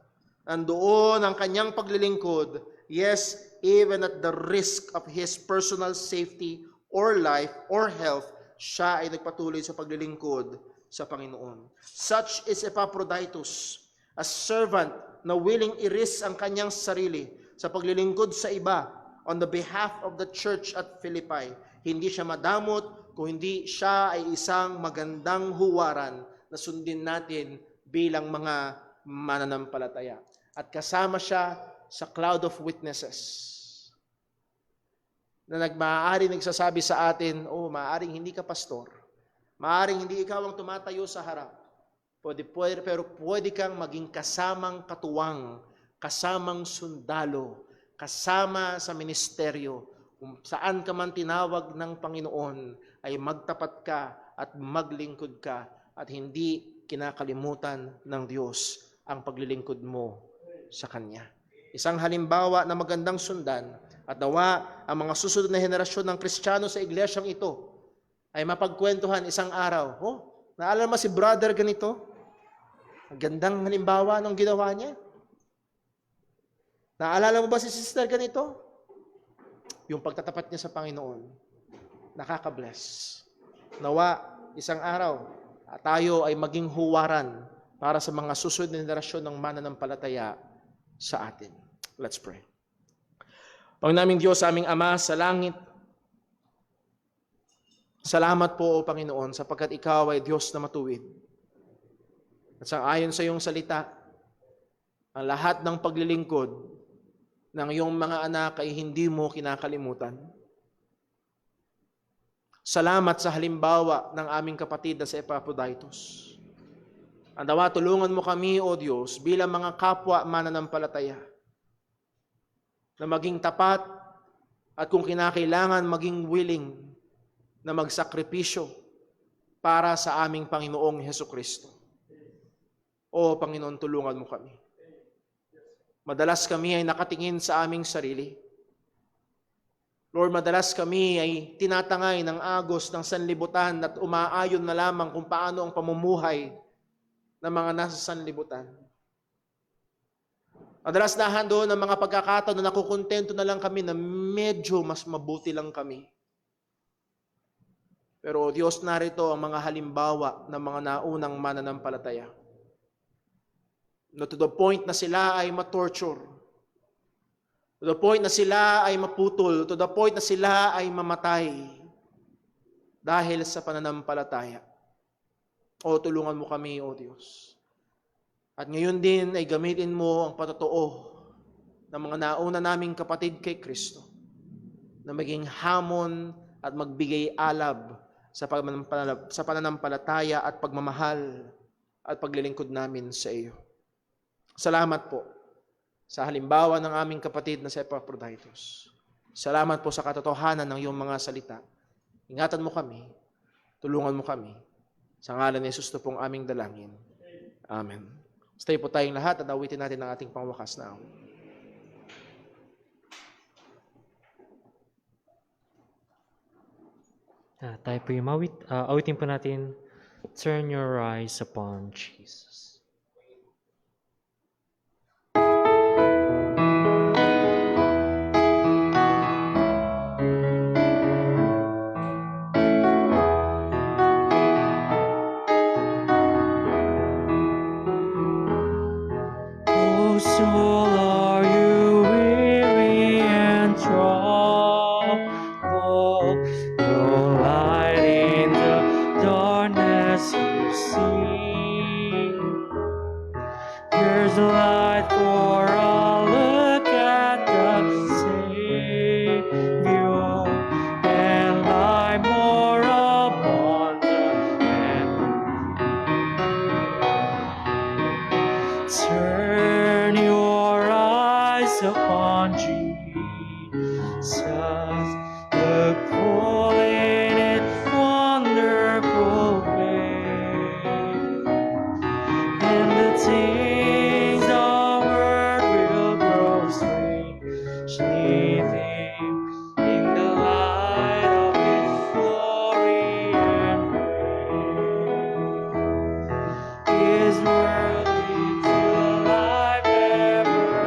Nandoon ang kanyang paglilingkod, yes, even at the risk of his personal safety or life or health, siya ay nagpatuloy sa paglilingkod sa Panginoon. Such is Epaphroditus, a servant na willing i-risk ang kanyang sarili sa paglilingkod sa iba on the behalf of the church at Philippi. Hindi siya madamot, kung hindi siya ay isang magandang huwaran na sundin natin bilang mga mananampalataya. At kasama siya sa cloud of witnesses na maaring nagsasabi sa atin, maaring hindi ka pastor, maaring hindi ikaw ang tumatayo sa harap, pero pwede kang maging kasamang katuwang, kasamang sundalo, kasama sa ministeryo, kung saan ka man tinawag ng Panginoon, ay magtapat ka at maglingkod ka at hindi kinakalimutan ng Diyos ang paglilingkod mo sa Kanya. Isang halimbawa na magandang sundan at nawa ang mga susunod na henerasyon ng Kristiyano sa iglesyang ito ay mapagkwentuhan isang araw. Naalala mo si brother ganito? Ang gandang halimbawa ng ginawa niya. Naalala mo ba si sister ganito? Yung pagtatapat niya sa Panginoon. Nakaka-bless. Nawa, isang araw, tayo ay maging huwaran para sa mga susunod na henerasyon ng mananampalataya sa atin. Let's pray. Panginoon Diyos, aming Ama sa langit, salamat po, O Panginoon, sapagkat Ikaw ay Diyos na matuwid. At sa ayon sa iyong salita, ang lahat ng paglilingkod ng iyong mga anak ay hindi mo kinakalimutan. Salamat sa halimbawa ng aming kapatid na si Epaphroditus. Andawa, tulungan mo kami, O Diyos, bilang mga kapwa mananampalataya, na maging tapat at kung kinakailangan maging willing na magsakripisyo para sa aming Panginoong Hesukristo. O Panginoon, tulungan mo kami. Madalas kami ay nakatingin sa aming sarili. Lord, madalas kami ay tinatangay ng agos ng sanlibutan at umaayon na lamang kung paano ang pamumuhay ng mga nasa sanlibutan. Madalas nahan doon ang mga pagkakataon na nakukontento na lang kami na medyo mas mabuti lang kami. Pero Diyos, narito ang mga halimbawa ng mga naunang mananampalataya. No, to the point na sila ay matorture. To the point na sila ay maputol. To the point na sila ay mamatay. Dahil sa pananampalataya. O tulungan mo kami, O Diyos. At ngayon din ay gamitin mo ang patotoo ng mga nauna naming kapatid kay Kristo na maging hamon at magbigay alab sa pananampalataya at pagmamahal at paglilingkod namin sa iyo. Salamat po sa halimbawa ng aming kapatid na si Epaphroditus. Salamat po sa katotohanan ng iyong mga salita. Ingatan mo kami, tulungan mo kami. Sa ngalan ni Jesus na pong aming dalangin. Amen. Stay po tayong lahat at awitin natin ang ating pangwakas na awit. Tayo po yung awitin po natin, Turn Your Eyes Upon Jesus. Oh, soul, are you weary and troubled? No light in the darkness is light for all. Look at the Savior, and life more abundant and free. Turn your eyes upon Jesus. Look full in its wonderful face, and the things of earth will grow strangely dim in the light of His glory and grace. His word leads to a life everlasting.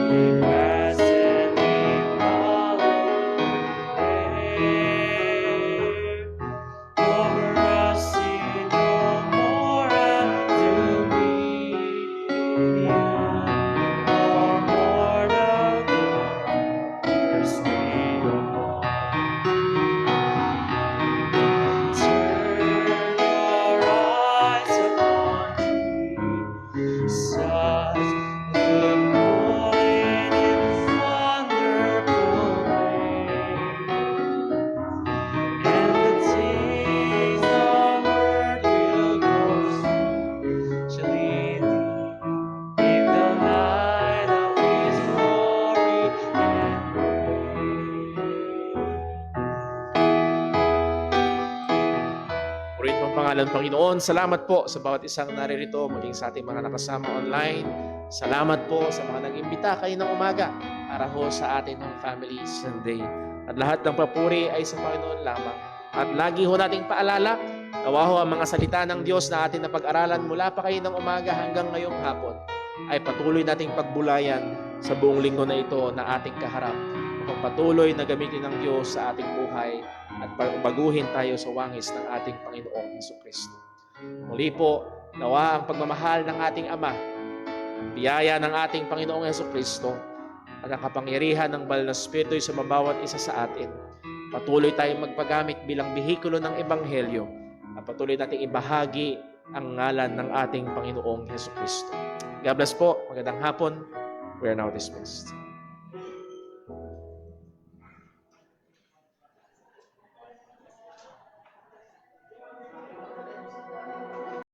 We pass and we follow Him. Over us see no more dominion, nor more the thirsty one. Turn your eyes upon Jesus. Look full in His wonderful face, and the things of earth will grow strangely dim in the light of His glory and grace. Purihin po ang pangalan ng Panginoon. Salamat po sa bawat isang naririto, maging sa ating mga nakasama online. Salamat po sa mga nag-imbita kayo ng umaga para ho sa atin ng Family Sunday. At lahat ng papuri ay sa Panginoon lamang. At lagi ho nating paalala, nawa ho ang mga salita ng Diyos na atin na pag-aralan mula pa kayo ng umaga hanggang ngayong hapon ay patuloy nating pagbulayan sa buong linggo na ito na ating kaharap. Upang patuloy na gamitin ng Diyos sa ating buhay at baguhin tayo sa wangis ng ating Panginoong Hesukristo. Muli po, nawa ang pagmamahal ng ating Ama, biyaya ng ating Panginoong Hesukristo, at ang kapangyarihan ng Banal na Espiritu sa mabawat isa sa atin. Patuloy tayong magpagamit bilang bihikulo ng Ebanghelyo at patuloy nating ibahagi ang ngalan ng ating Panginoong Hesukristo. God bless po. Magandang hapon. We are now dismissed.